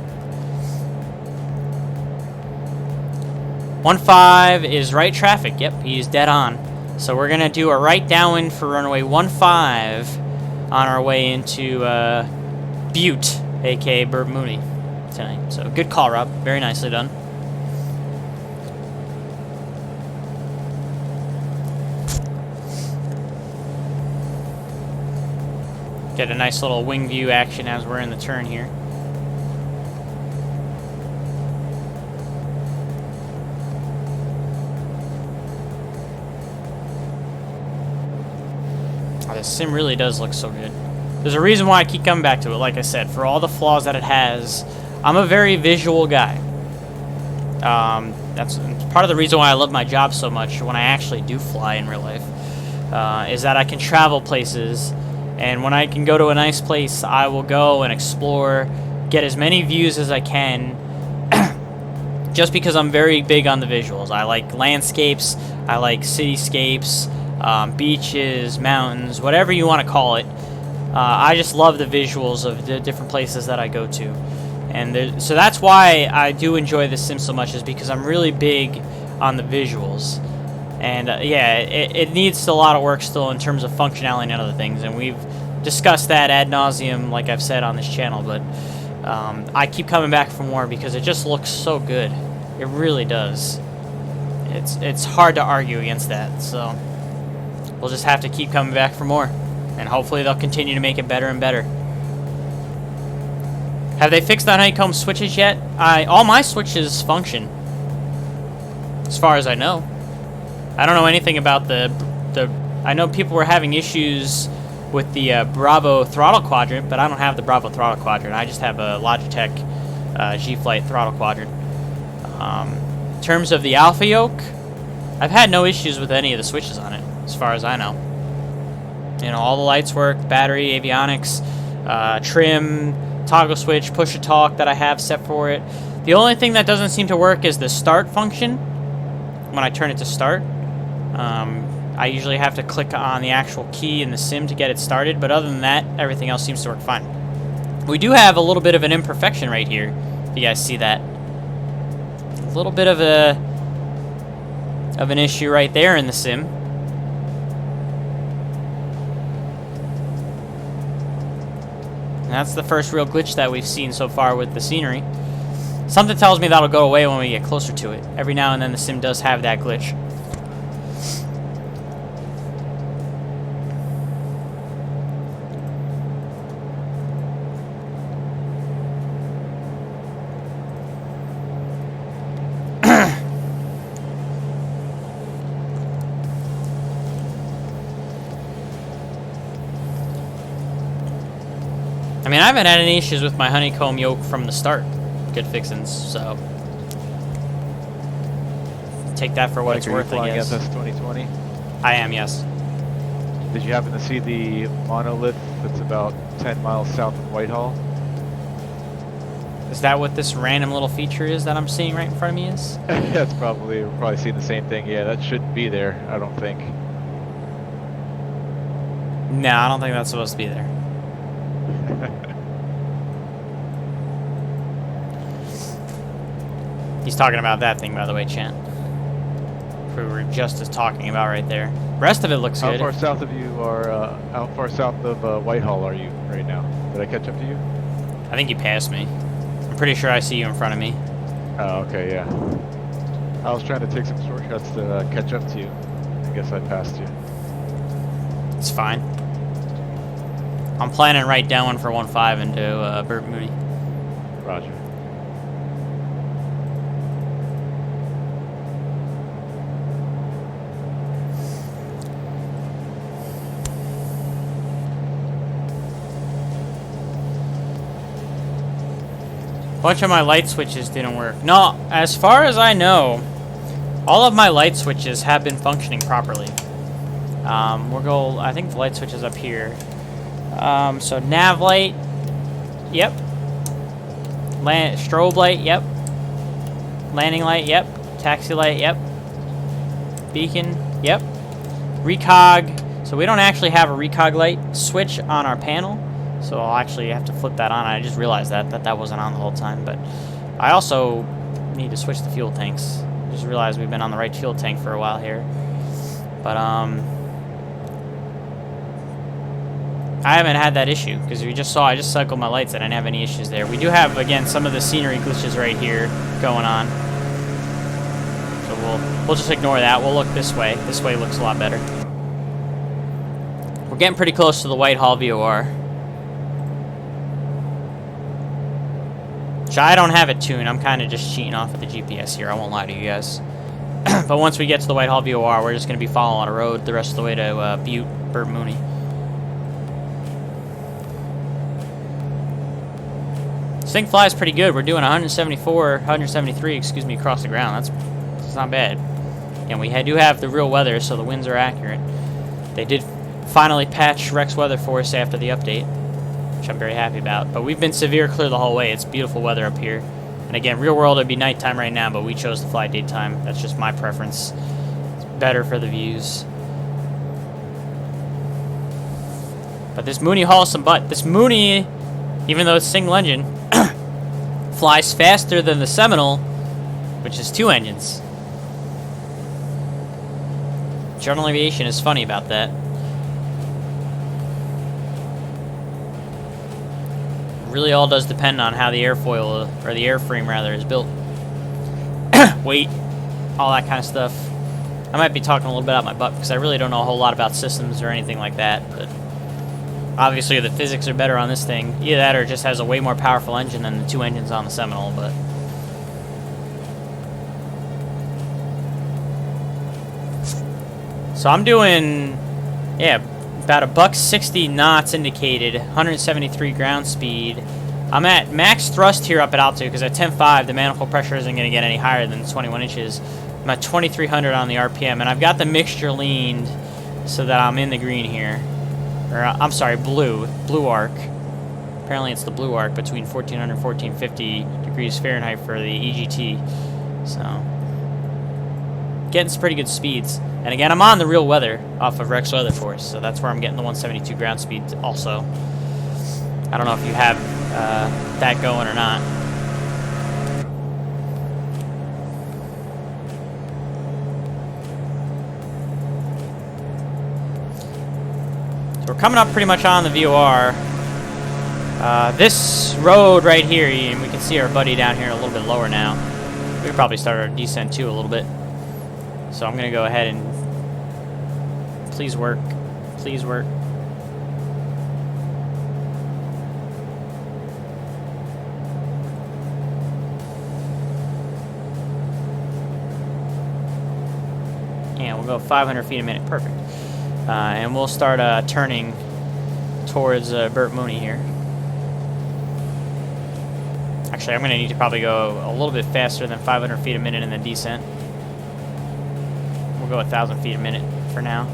1.5 is right traffic. Yep, he's dead on. So we're going to do a right downwind for runway 1.5 on our way into Butte, aka Bert Mooney, tonight. So good call, Rob. Very nicely done. Get a nice little wing view action as we're in the turn here. Oh, this sim really does look so good. There's a reason why I keep coming back to it, like I said, for all the flaws that it has. I'm a very visual guy. That's part of the reason why I love my job so much when I actually do fly in real life, is that I can travel places, and when I can go to a nice place, I will go and explore, get as many views as I can, just because I'm very big on the visuals. I like landscapes, I like cityscapes, beaches, mountains, whatever you want to call it. I just love the visuals of the different places that I go to. And so that's why I do enjoy this sim so much, is because I'm really big on the visuals. And yeah, it needs a lot of work still in terms of functionality and other things. And we've discussed that ad nauseum, like I've said on this channel. But I keep coming back for more because it just looks so good. It really does. It's hard to argue against that. So we'll just have to keep coming back for more. And hopefully they'll continue to make it better and better. Have they fixed the honeycomb switches yet? All my switches function, as far as I know. I don't know anything about the. I know people were having issues with the Bravo throttle quadrant, but I don't have the Bravo throttle quadrant. I just have a Logitech G-Flight throttle quadrant. In terms of the Alpha yoke, I've had no issues with any of the switches on it, as far as I know. You know, all the lights work, battery, avionics, trim, toggle switch, push to talk that I have set for it. The only thing that doesn't seem to work is the start function when I turn it to start. I usually have to click on the actual key in the sim to get it started, but other than that, everything else seems to work fine. We do have a little bit of an imperfection right here, if you guys see that. A little bit of an issue right there in the sim. And that's the first real glitch that we've seen so far with the scenery. Something tells me that'll go away when we get closer to it. Every now and then the sim does have that glitch. I mean, I haven't had any issues with my honeycomb yoke from the start. Good fixins, so take that for what it's worth, I guess. MSFS2020? I am, yes. Did you happen to see the monolith that's about 10 miles south of Whitehall? Is that what this random little feature is that I'm seeing right in front of me is? That's probably, we're probably seeing the same thing. Yeah, that shouldn't be there, I don't think. No, I don't think that's supposed to be there. He's talking about that thing, by the way, Chan. We were just talking about right there. Rest of it looks good. How far south of you are? How far south of Whitehall are you right now? Did I catch up to you? I think you passed me. I'm pretty sure I see you in front of me. Oh, okay, yeah. I was trying to take some shortcuts to catch up to you. I guess I passed you. It's fine. I'm planning right down one for 1.5 into Bert Mooney. Roger. bunch of my light switches didn't work. No, as far as I know, all of my light switches have been functioning properly. I think the light switch is up here. So nav light, yep. Strobe light, yep. Landing light, yep. Taxi light, yep. Beacon, yep. Recog. So we don't actually have a recog light switch on our panel. So I'll actually have to flip that on. I just realized that wasn't on the whole time. But I also need to switch the fuel tanks. I just realized we've been on the right fuel tank for a while here. But I haven't had that issue because you just saw I just cycled my lights and I didn't have any issues there. We do have, again, some of the scenery glitches right here going on. So we'll just ignore that. We'll look this way. This way looks a lot better. We're getting pretty close to the Whitehall VOR. Which I don't have it tuned. I'm kind of just cheating off of the GPS here. I won't lie to you guys. But once we get to the Whitehall VOR, we're just going to be following a road the rest of the way to Butte, Bert Mooney. This thing flies pretty good. We're doing 173, excuse me, across the ground. That's not bad. And we do have the real weather, so the winds are accurate. They did finally patch Rex weather for us after the update, which I'm very happy about. But we've been severe clear the whole way. It's beautiful weather up here. And again, real world it'd be nighttime right now, but we chose to fly daytime. That's just my preference. It's better for the views. But this Mooney hauls some butt. This Mooney, even though it's single engine, flies faster than the Seminole, which is 2 engines. General Aviation is funny about that. Really all does depend on how the airfoil, or the airframe rather, is built. Weight, all that kind of stuff. I might be talking a little bit out my butt because I really don't know a whole lot about systems or anything like that, but obviously the physics are better on this thing. Either that or it just has a way more powerful engine than the 2 engines on the Seminole, but so I'm doing, yeah, about $160 knots indicated, 173 ground speed. I'm at max thrust here up at altitude because at 10.5 the manifold pressure isn't going to get any higher than 21 inches. I'm at 2,300 on the RPM, and I've got the mixture leaned so that I'm in the green here. Or, I'm sorry, blue arc. Apparently it's the blue arc between 1400 and 1450 degrees Fahrenheit for the EGT. So, getting some pretty good speeds. And again, I'm on the real weather off of Rex Weather Force, so that's where I'm getting the 172 ground speed also. I don't know if you have that going or not. So we're coming up pretty much on the VOR. This road right here, and we can see our buddy down here a little bit lower now. We could probably start our descent too a little bit. So I'm going to go ahead and please work. Please work. Yeah, we'll go 500 feet a minute. Perfect. And we'll start turning towards Bert Mooney here. Actually, I'm going to need to probably go a little bit faster than 500 feet a minute in the descent. We'll go 1,000 feet a minute for now.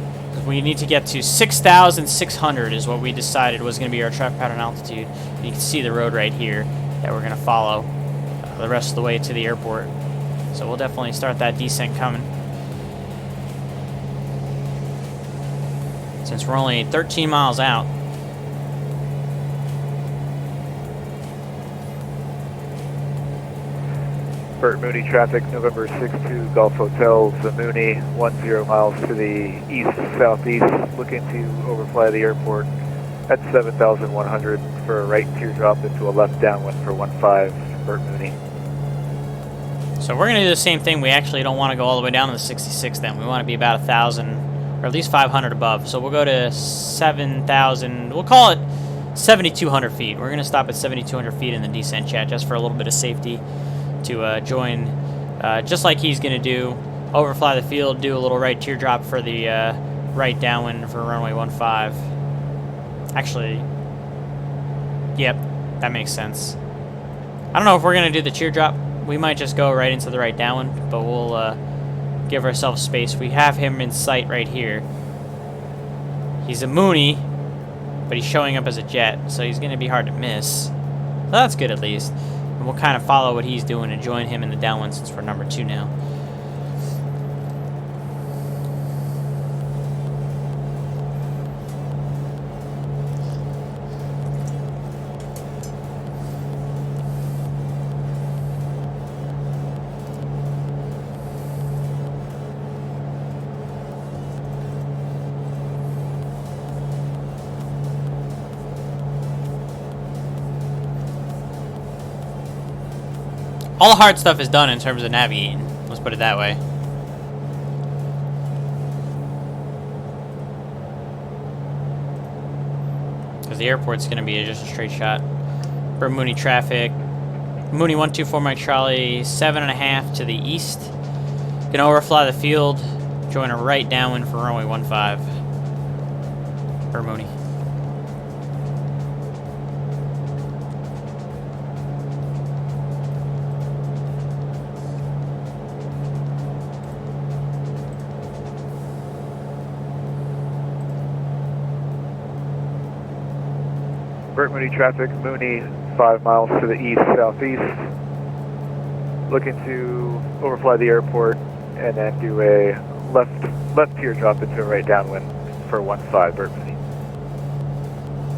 We need to get to 6,600 is what we decided was going to be our traffic pattern altitude. You can see the road right here that we're going to follow the rest of the way to the airport. So we'll definitely start that descent coming. Since we're only 13 miles out. Bert Mooney traffic, November 6-2 Gulf Hotels, the Mooney 10 miles to the east-southeast, looking to overfly the airport at 7,100 for a right teardrop into a left downwind for 15, Bert Mooney. So we're going to do the same thing. We actually don't want to go all the way down to the 66 then. We want to be about 1,000, or at least 500 above. So we'll go to 7,000, we'll call it 7,200 feet. We're going to stop at 7,200 feet in the descent chat just for a little bit of safety. To join, just like he's going to do, overfly the field, do a little right teardrop for the right downwind for runway 15. Actually, yep, that makes sense. I don't know if we're going to do the teardrop. We might just go right into the right downwind, but we'll give ourselves space. We have him in sight right here. He's a Mooney, but he's showing up as a jet, so he's going to be hard to miss. So that's good at least. And we'll kind of follow what he's doing and join him in the downwind since we're number 2 now. All the hard stuff is done in terms of navigating. Let's put it that way. Because the airport's going to be just a straight shot. Bert Mooney traffic. Mooney 124 Mike Charlie, 7.5 to the east. Gonna overfly the field. Join a right downwind for runway 15. Bert Mooney. Bert Mooney traffic, Mooney 5 miles to the east-southeast. Looking to overfly the airport and then do a left teardrop into a right downwind for 15, Bert Mooney.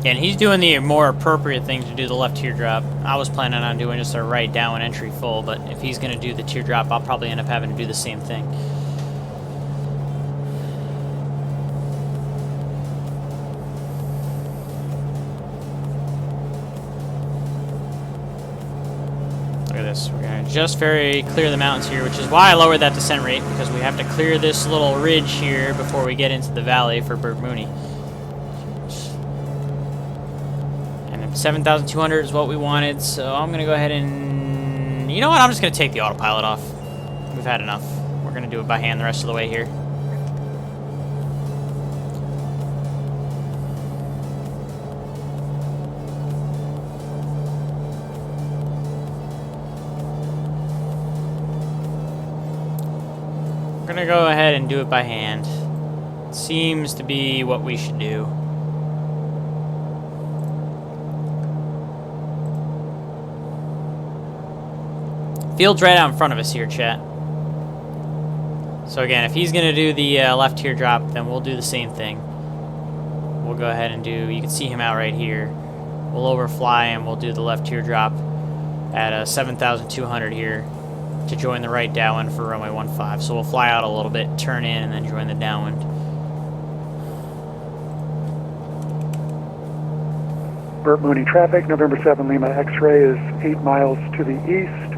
And he's doing the more appropriate thing to do the left teardrop. I was planning on doing just a right downwind entry full, but if he's going to do the teardrop, I'll probably end up having to do the same thing. Look at this. We're going to just very clear the mountains here, which is why I lowered that descent rate, because we have to clear this little ridge here before we get into the valley for Bert Mooney. And 7,200 is what we wanted, so I'm going to go ahead and... You know what? I'm just going to take the autopilot off. We've had enough. We're going to do it by hand the rest of the way here. We're gonna go ahead and do it by hand. Seems to be what we should do. Field's right out in front of us here, chat. So again, if he's gonna do the left teardrop, then we'll do the same thing. We'll go ahead and do, you can see him out right here. We'll overfly and we'll do the left teardrop at 7,200 here to join the right downwind for runway 15. So we'll fly out a little bit, turn in, and then join the downwind. Bert Mooney traffic, November 7 Lima X-ray is 8 miles to the east.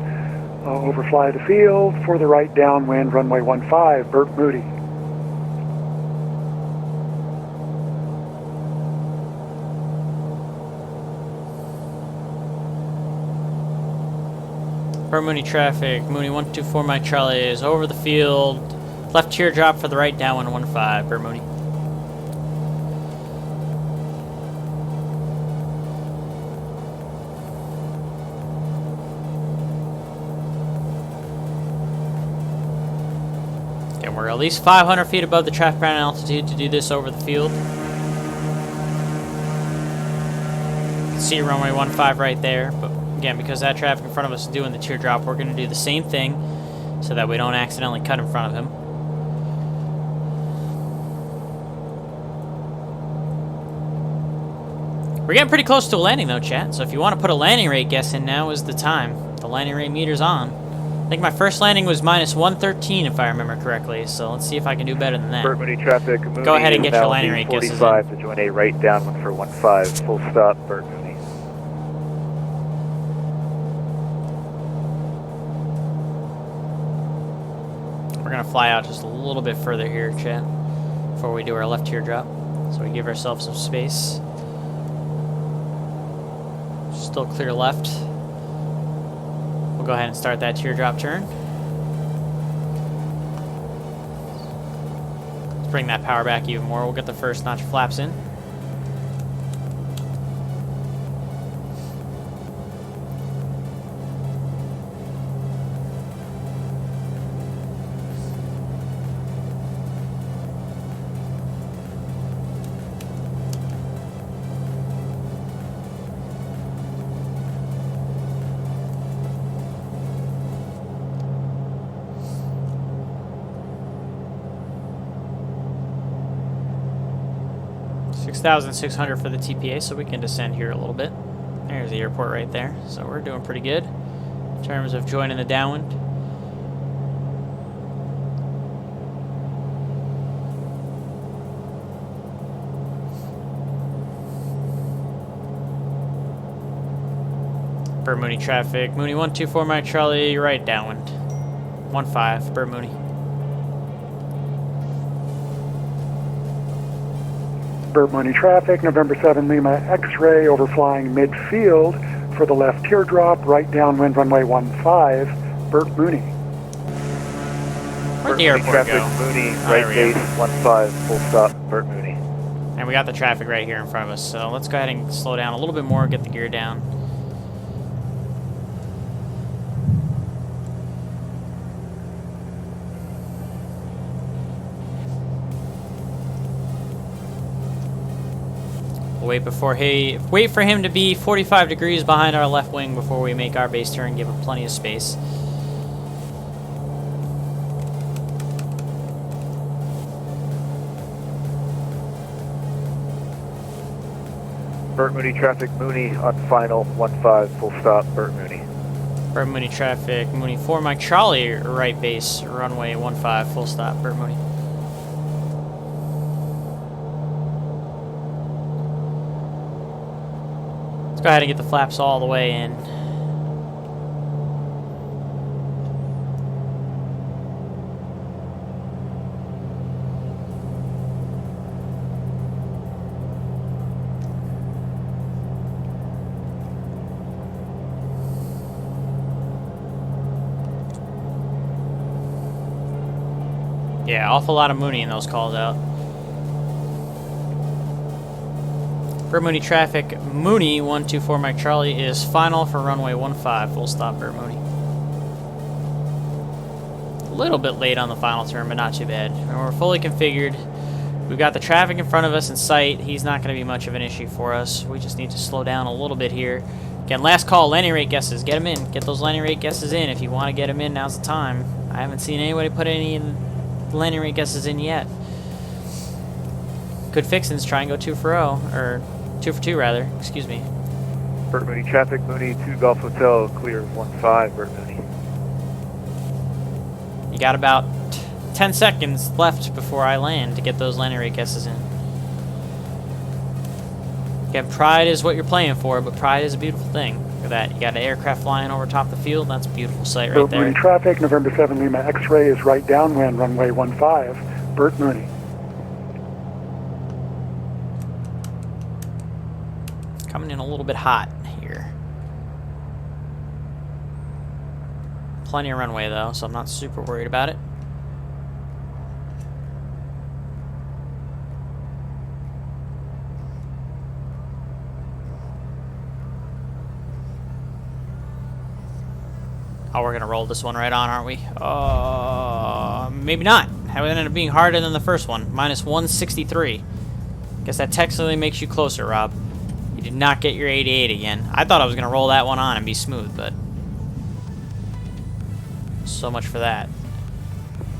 Overfly the field for the right downwind, runway 15, Bert Mooney. Bert Mooney traffic, Mooney 124 Mike Charlie is over the field. Left teardrop for the right downwind 15, Bert Mooney. Okay, we're at least 500 feet above the traffic pattern altitude to do this over the field. You can see runway 15 right there, but again, because that traffic in front of us is doing the teardrop, we're going to do the same thing so that we don't accidentally cut in front of him. We're getting pretty close to a landing though, chat, so if you want to put a landing rate guess in, now is the time. The landing rate meter's on. I think my first landing was -113 if I remember correctly, so let's see if I can do better than that. Bert Mooney traffic, Mooney Go ahead and get is your now landing rate guesses in. 45 to join a right downwind for 15, full stop, Bert Mooney. We're going to fly out just a little bit further here, chat, before we do our left teardrop, so we give ourselves some space. Still clear left. We'll go ahead and start that teardrop turn. Let's bring that power back even more. We'll get the first notch of flaps in. 2,600 for the TPA, so we can descend here a little bit. There's the airport right there. So we're doing pretty good in terms of joining the downwind. Bert Mooney traffic. Mooney 124 Mike Charlie, right downwind. 15, Bert Mooney. Bert Mooney traffic, November 7 Lima X-ray, overflying midfield for the left teardrop, right downwind runway 15, Bert Mooney. Where'd Bert the Mooney airport traffic, go? Mooney, Oh, right there we base, go. 15, full stop, Bert Mooney. And we got the traffic right here in front of us, so let's go ahead and slow down a little bit more, get the gear down. We'll wait for him to be 45 degrees behind our left wing before we make our base turn, give him plenty of space. Bert Mooney traffic, Mooney on final, 15, full stop, Bert Mooney. Bert Mooney traffic, Mooney 4 Mike Charlie, right base, runway 15, full stop, Bert Mooney. Let's go ahead and get the flaps all the way in. Yeah, awful lot of Mooney in those calls out. Bert Mooney traffic, Mooney 124 Mike Charlie is final for runway 15, full stop, Bert Mooney. A little bit late on the final turn, but not too bad. And we're fully configured. We've got the traffic in front of us in sight. He's not going to be much of an issue for us. We just need to slow down a little bit here. Again, last call, landing rate guesses. Get them in. Get those landing rate guesses in. If you want to get them in, now's the time. I haven't seen anybody put any landing rate guesses in yet. Good fixins, try and go 2 for 0, or 2 for 2 rather, excuse me. Bert Mooney traffic, Mooney 2 Golf Hotel, clear 15, Bert Mooney. You got about 10 seconds left before I land to get those landing rate guesses in. Again, pride is what you're playing for, but pride is a beautiful thing. Look at that, you got an aircraft flying over top the field, that's a beautiful sight right Bert there. Mooney traffic, November 7 Lima X-ray is right downwind, runway 15, Bert Mooney. Coming in a little bit hot here. Plenty of runway though, so I'm not super worried about it. Oh, we're gonna roll this one right on, aren't we? Maybe not. It ended up being harder than the first one. Minus 163. Guess that technically makes you closer, Rob. You did not get your 88 again. I thought I was gonna roll that one on and be smooth, but so much for that.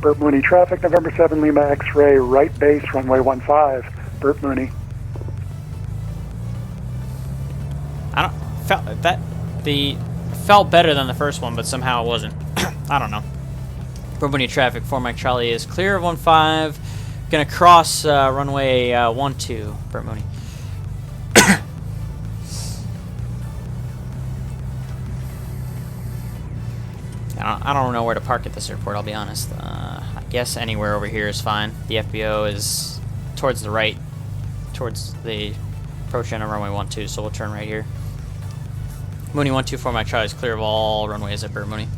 Bert Mooney traffic, November 7 Lima X-ray, right base, runway 15, Bert Mooney. Felt better than the first one, but somehow it wasn't. I don't know. Bert Mooney traffic, 4 Mike Charlie is clear of 15. Gonna cross runway 12, Bert Mooney. I don't know where to park at this airport, I'll be honest. I guess anywhere over here is fine. The FBO is towards the right, towards the approach end of runway 12, so we'll turn right here. Mooney 124 Mike Charlie is clear of all runways at Bert Mooney.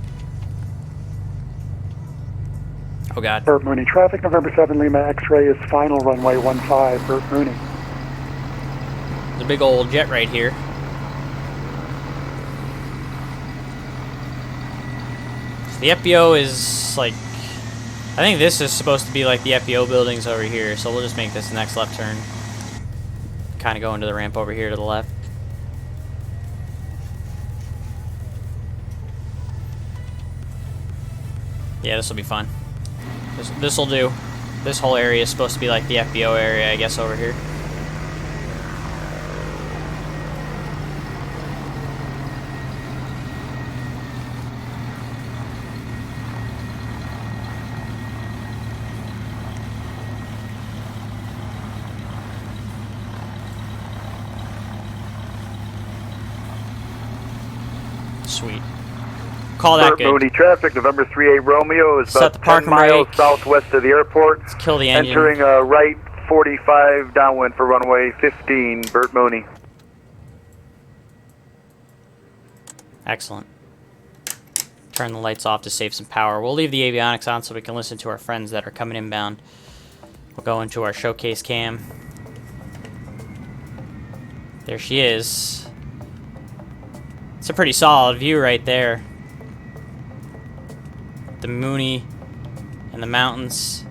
Oh god. Bert Mooney traffic, November 7 Lima X-ray is final, runway 15, Bert Mooney. There's a big old jet right here. The FBO is like, I think this is supposed to be like the FBO buildings over here, so we'll just make this the next left turn. Kind of go into the ramp over here to the left. Yeah, this will be fun. This will do. This whole area is supposed to be like the FBO area, I guess, over here. Sweet. Call that Bert good. Mooney traffic, November 38 Romeo is Set about the 10 parking miles brake. southwest of the airport. Let's kill the engine. Entering right 45 downwind for runway 15, Bert Mooney. Excellent. Turn the lights off to save some power. We'll leave the avionics on so we can listen to our friends that are coming inbound. We'll go into our showcase cam. There she is. It's a pretty solid view right there. The Mooney and the mountains.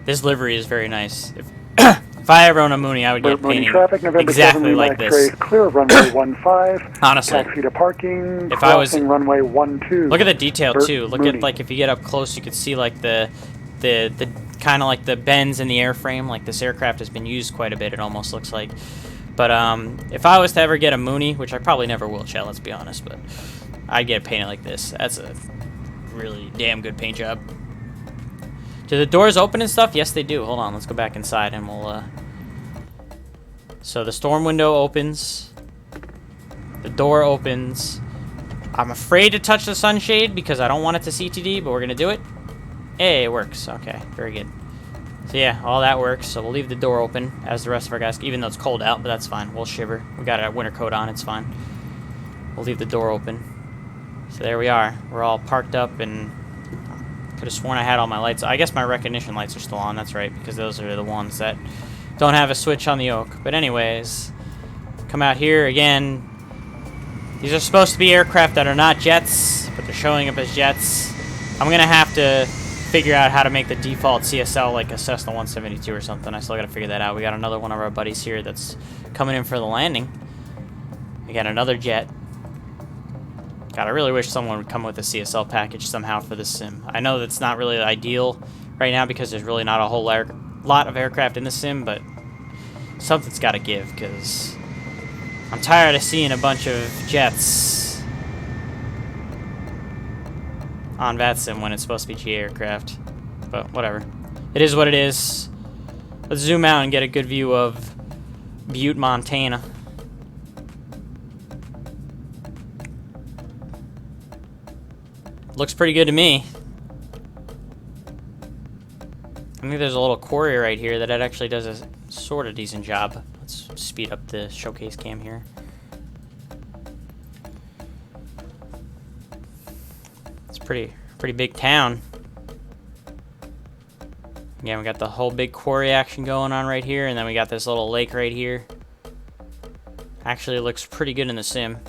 This livery is very nice. If I ever own a Mooney, I would get Bert Mooney painting traffic, November 7 exactly Lima like X-ray, this. clear of runway 15. Honestly. Taxi to parking. If I was- Crossing runway 12. Look at the detail Bert too. Look Mooney. at, like, if you get up close, you could see like the kind of like the bends in the airframe. Like this aircraft has been used quite a bit. It almost looks like. But if I was to ever get a Mooney, which I probably never will, Chad, let's be honest, but I'd get it painted like this. That's a really damn good paint job. Do the doors open and stuff? Yes, they do. Hold on, let's go back inside and we'll. So the storm window opens. The door opens. I'm afraid to touch the sunshade because I don't want it to CTD, but we're going to do it. Hey, it works. Okay, very good. So yeah, all that works. So we'll leave the door open as the rest of our guys, even though it's cold out, but that's fine. We'll shiver. We got our winter coat on. It's fine. We'll leave the door open. So there we are. We're all parked up, and could have sworn I had all my lights. I guess my recognition lights are still on. That's right, because those are the ones that don't have a switch on the yoke. But anyways, come out here again. These are supposed to be aircraft that are not jets, but they're showing up as jets. I'm gonna have to figure out how to make the default CSL like a Cessna 172 or something. I still gotta figure that out. We got another one of our buddies here that's coming in for the landing. We got another jet. God, I really wish someone would come with a CSL package somehow for this sim. I know that's not really ideal right now because there's really not a whole lot of aircraft in the sim, but something's got to give because I'm tired of seeing a bunch of jets on VATSIM when it's supposed to be GA aircraft. But whatever. It is what it is. Let's zoom out and get a good view of Butte, Montana. Looks pretty good to me. I think there's a little quarry right here that it actually does a sort of decent job. Let's speed up the showcase cam here. It's pretty big town. Yeah, we got the whole big quarry action going on right here, and then we got this little lake right here. Actually, it looks pretty good in the sim.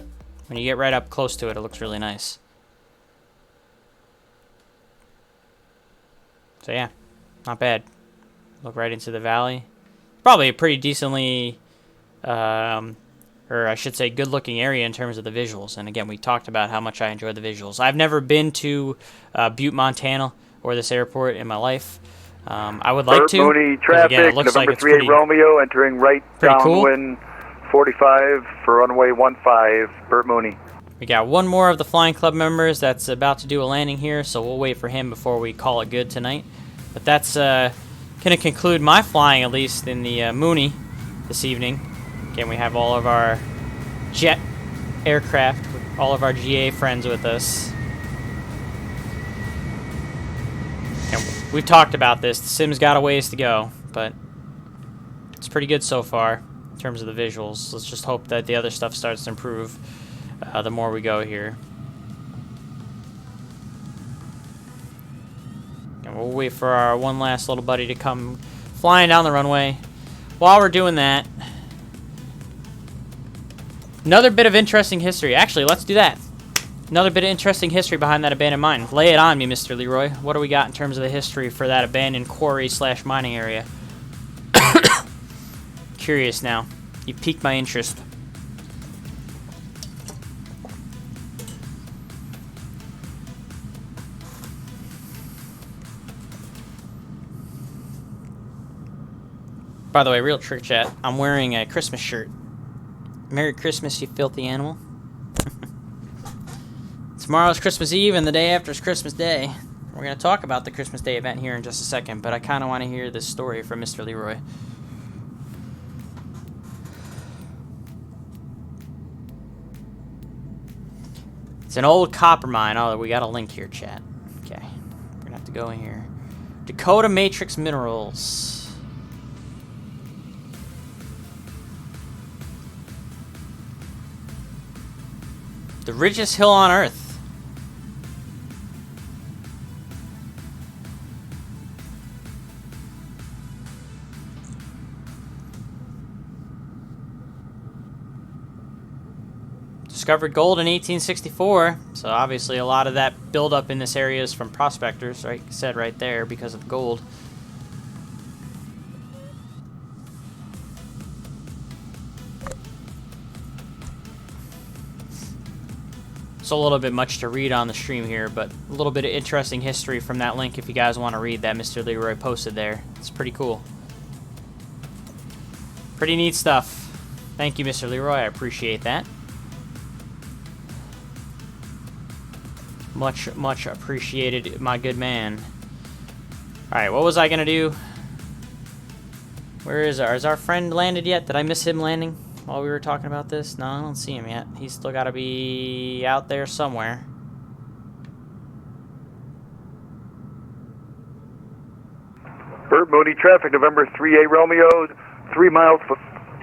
When you get right up close to it, it looks really nice. So yeah, not bad. Look right into the valley. Probably a pretty decently, or I should say good-looking area in terms of the visuals. And again, we talked about how much I enjoy the visuals. I've never been to Butte, Montana, or this airport in my life. I would like Bert to. Mooney 'Cause traffic, again, it looks like November it's 38 pretty. Romeo, entering right pretty cool. downwind 45 for runway 15, Bert Mooney. We got one more of the Flying Club members that's about to do a landing here, so we'll wait for him before we call it good tonight. But that's going to conclude my flying, at least in the Mooney this evening. Again, we have all of our jet aircraft, all of our GA friends with us. And we've talked about this. The sim's got a ways to go, but it's pretty good so far in terms of the visuals. Let's just hope that the other stuff starts to improve the more we go here. And we'll wait for our one last little buddy to come flying down the runway. While we're doing that, another bit of interesting history. Actually, let's do that. Another bit of interesting history behind that abandoned mine. Lay it on me, Mr. Leroy. What do we got in terms of the history for that abandoned quarry / mining area? Curious now. You piqued my interest. By the way, real trick chat, I'm wearing a Christmas shirt. Merry Christmas, you filthy animal. Tomorrow's Christmas Eve, and the day after is Christmas Day. We're going to talk about the Christmas Day event here in just a second, but I kind of want to hear this story from Mr. Leroy. It's an old copper mine. Oh, we got a link here, chat. Okay. We're going to have to go in here. Dakota Matrix Minerals. The richest hill on Earth. Discovered gold in 1864, so obviously a lot of that buildup in this area is from prospectors, right? Said right there because of the gold. It's a little bit much to read on the stream here, but a little bit of interesting history from that link if you guys want to read that Mr. Leroy posted there. It's pretty cool. Pretty neat stuff. Thank you, Mr. Leroy. I appreciate that. Much, much appreciated, my good man. Alright, what was I gonna do? Where is our friend landed yet? Did I miss him landing while we were talking about this? No, I don't see him yet. He's still gotta be out there somewhere. Bert Mooney traffic, November 38 Romeo, 3 miles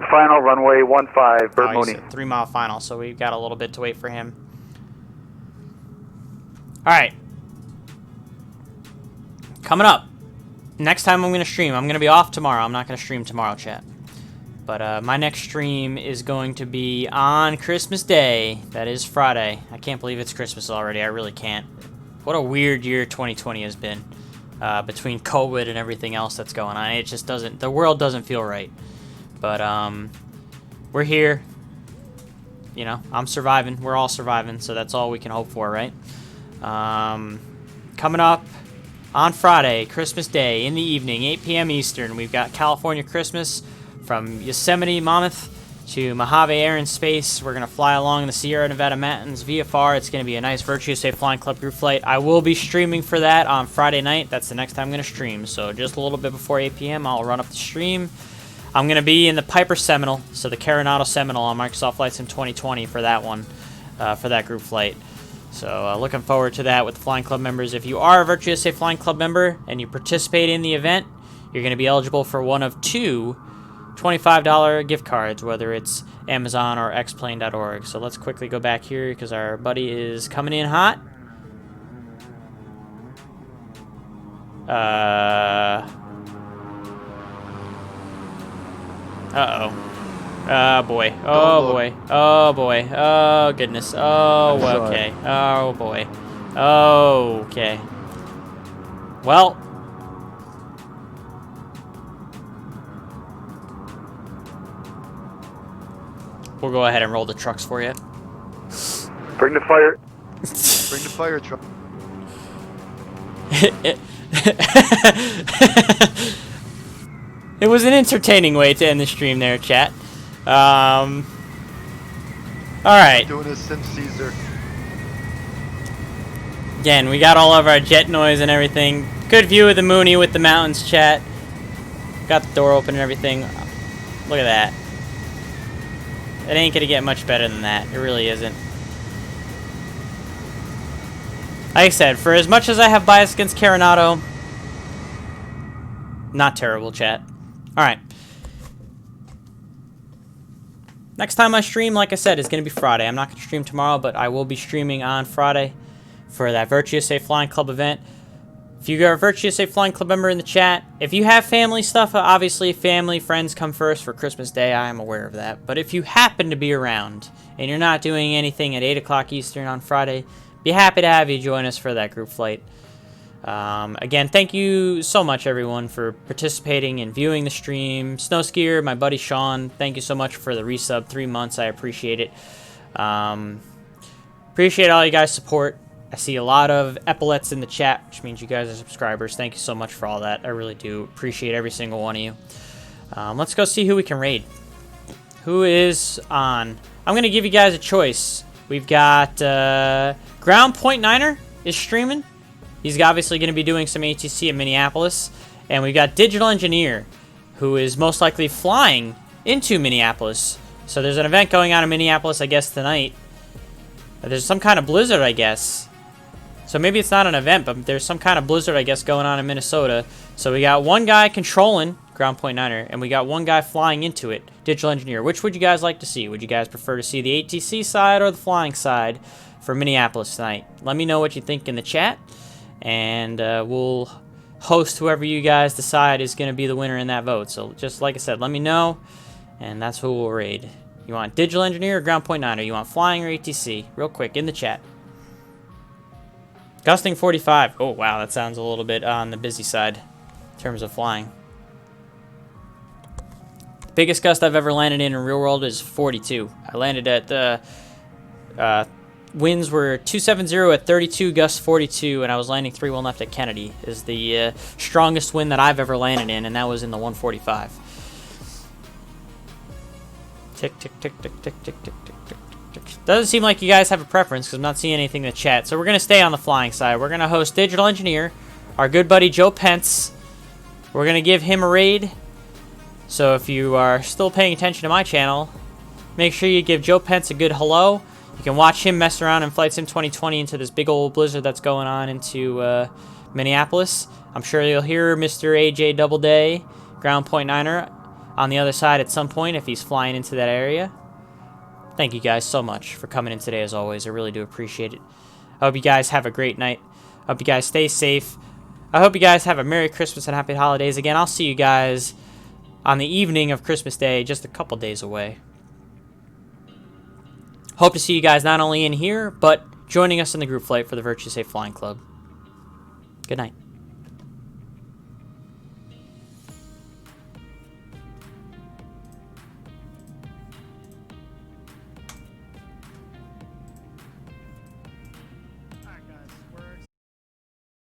final, runway 15, Bert Mooney. 3 mile final, so we've got a little bit to wait for him. Alright. Coming up. Next time I'm going to stream. I'm going to be off tomorrow. I'm not going to stream tomorrow, chat. But my next stream is going to be on Christmas Day. That is Friday. I can't believe it's Christmas already. I really can't. What a weird year 2020 has been. Between COVID and everything else that's going on. It just doesn't... The world doesn't feel right. But, we're here. You know, I'm surviving. We're all surviving. So that's all we can hope for, right? Coming up on Friday, Christmas Day, in the evening, 8 p.m. Eastern, we've got California Christmas from Yosemite Mammoth to Mojave Air and Space. We're going to fly along the Sierra Nevada Mountains VFR. It's going to be a nice Virtue Safe Flying Club group flight. I will be streaming for that on Friday night. That's the next time I'm going to stream. So just a little bit before 8 p.m., I'll run up the stream. I'm going to be in the Piper Seminole, so the Carenado Seminole on Microsoft Flight Sim 2020 for that one, for that group flight. So looking forward to that with the Flying Club members. If you are a Virtuous Safe Flying Club member and you participate in the event, you're going to be eligible for one of two $25 gift cards, whether it's Amazon or xplane.org. So let's quickly go back here because our buddy is coming in hot. Uh-oh. Oh boy. Oh boy. Oh boy. Oh goodness. Oh, well, okay. Oh boy. Okay. Well. We'll go ahead and roll the trucks for you. Bring the fire. Bring the fire truck. It was an entertaining way to end the stream there, chat. Alright. Doing a Sim Caesar. Again, we got all of our jet noise and everything. Good view of the Mooney with the mountains, chat. Got the door open and everything. Look at that. It ain't gonna get much better than that. It really isn't. Like I said, for as much as I have bias against Carenado, not terrible, chat. Alright. Next time I stream, like I said, is going to be Friday. I'm not going to stream tomorrow, but I will be streaming on Friday for that Virtuous Safe Flying Club event. If you are a Virtuous Safe Flying Club member in the chat, if you have family stuff, obviously family, friends come first for Christmas Day. I am aware of that. But if you happen to be around and you're not doing anything at 8 o'clock Eastern on Friday, be happy to have you join us for that group flight. Again, thank you so much, everyone, for participating and viewing the stream. Snowskier, my buddy Sean, thank you so much for the resub. 3 months, I appreciate it. Appreciate all you guys' support. I see a lot of epaulets in the chat, which means you guys are subscribers. Thank you so much for all that. I really do appreciate every single one of you. Let's go see who we can raid. Who is on? I'm going to give you guys a choice. We've got Ground Point Niner is streaming. He's obviously going to be doing some ATC in Minneapolis. And we've got Digital Engineer, who is most likely flying into Minneapolis. So there's an event going on in Minneapolis, I guess, tonight. There's some kind of blizzard, I guess. So maybe it's not an event, but there's some kind of blizzard, I guess, going on in Minnesota. So we got one guy controlling Ground Point Niner, and we got one guy flying into it, Digital Engineer. Which would you guys like to see? Would you guys prefer to see the ATC side or the flying side for Minneapolis tonight? Let me know what you think in the chat, and we'll host whoever you guys decide is going to be the winner in that vote. So just like I said, let me know, and that's who we'll raid. You want Digital Engineer or Ground Point Niner? You want flying or ATC? Real quick, in the chat. Gusting 45. Oh, wow, that sounds a little bit on the busy side in terms of flying. The biggest gust I've ever landed in real world is 42. I landed at the winds were 270 at 32, gust 42, and I was landing 3-1 left at Kennedy. Is the strongest wind that I've ever landed in, and that was in the 145. Tick, tick, tick, tick, tick, tick, tick, tick, tick. Doesn't seem like you guys have a preference because I'm not seeing anything in the chat. So we're going to stay on the flying side. We're going to host Digital Engineer, our good buddy Joe Pence. We're going to give him a raid. So if you are still paying attention to my channel, make sure you give Joe Pence a good hello. You can watch him mess around in VATSIM 2020 into this big old blizzard that's going on into Minneapolis. I'm sure you'll hear Mr. AJ Doubleday, Ground Point Niner, on the other side at some point if he's flying into that area. Thank you guys so much for coming in today, as always. I really do appreciate it. I hope you guys have a great night. I hope you guys stay safe. I hope you guys have a Merry Christmas and Happy Holidays. Again, I'll see you guys on the evening of Christmas Day, just a couple days away. Hope to see you guys not only in here, but joining us in the group flight for the Virtue Safe Flying Club. Good night.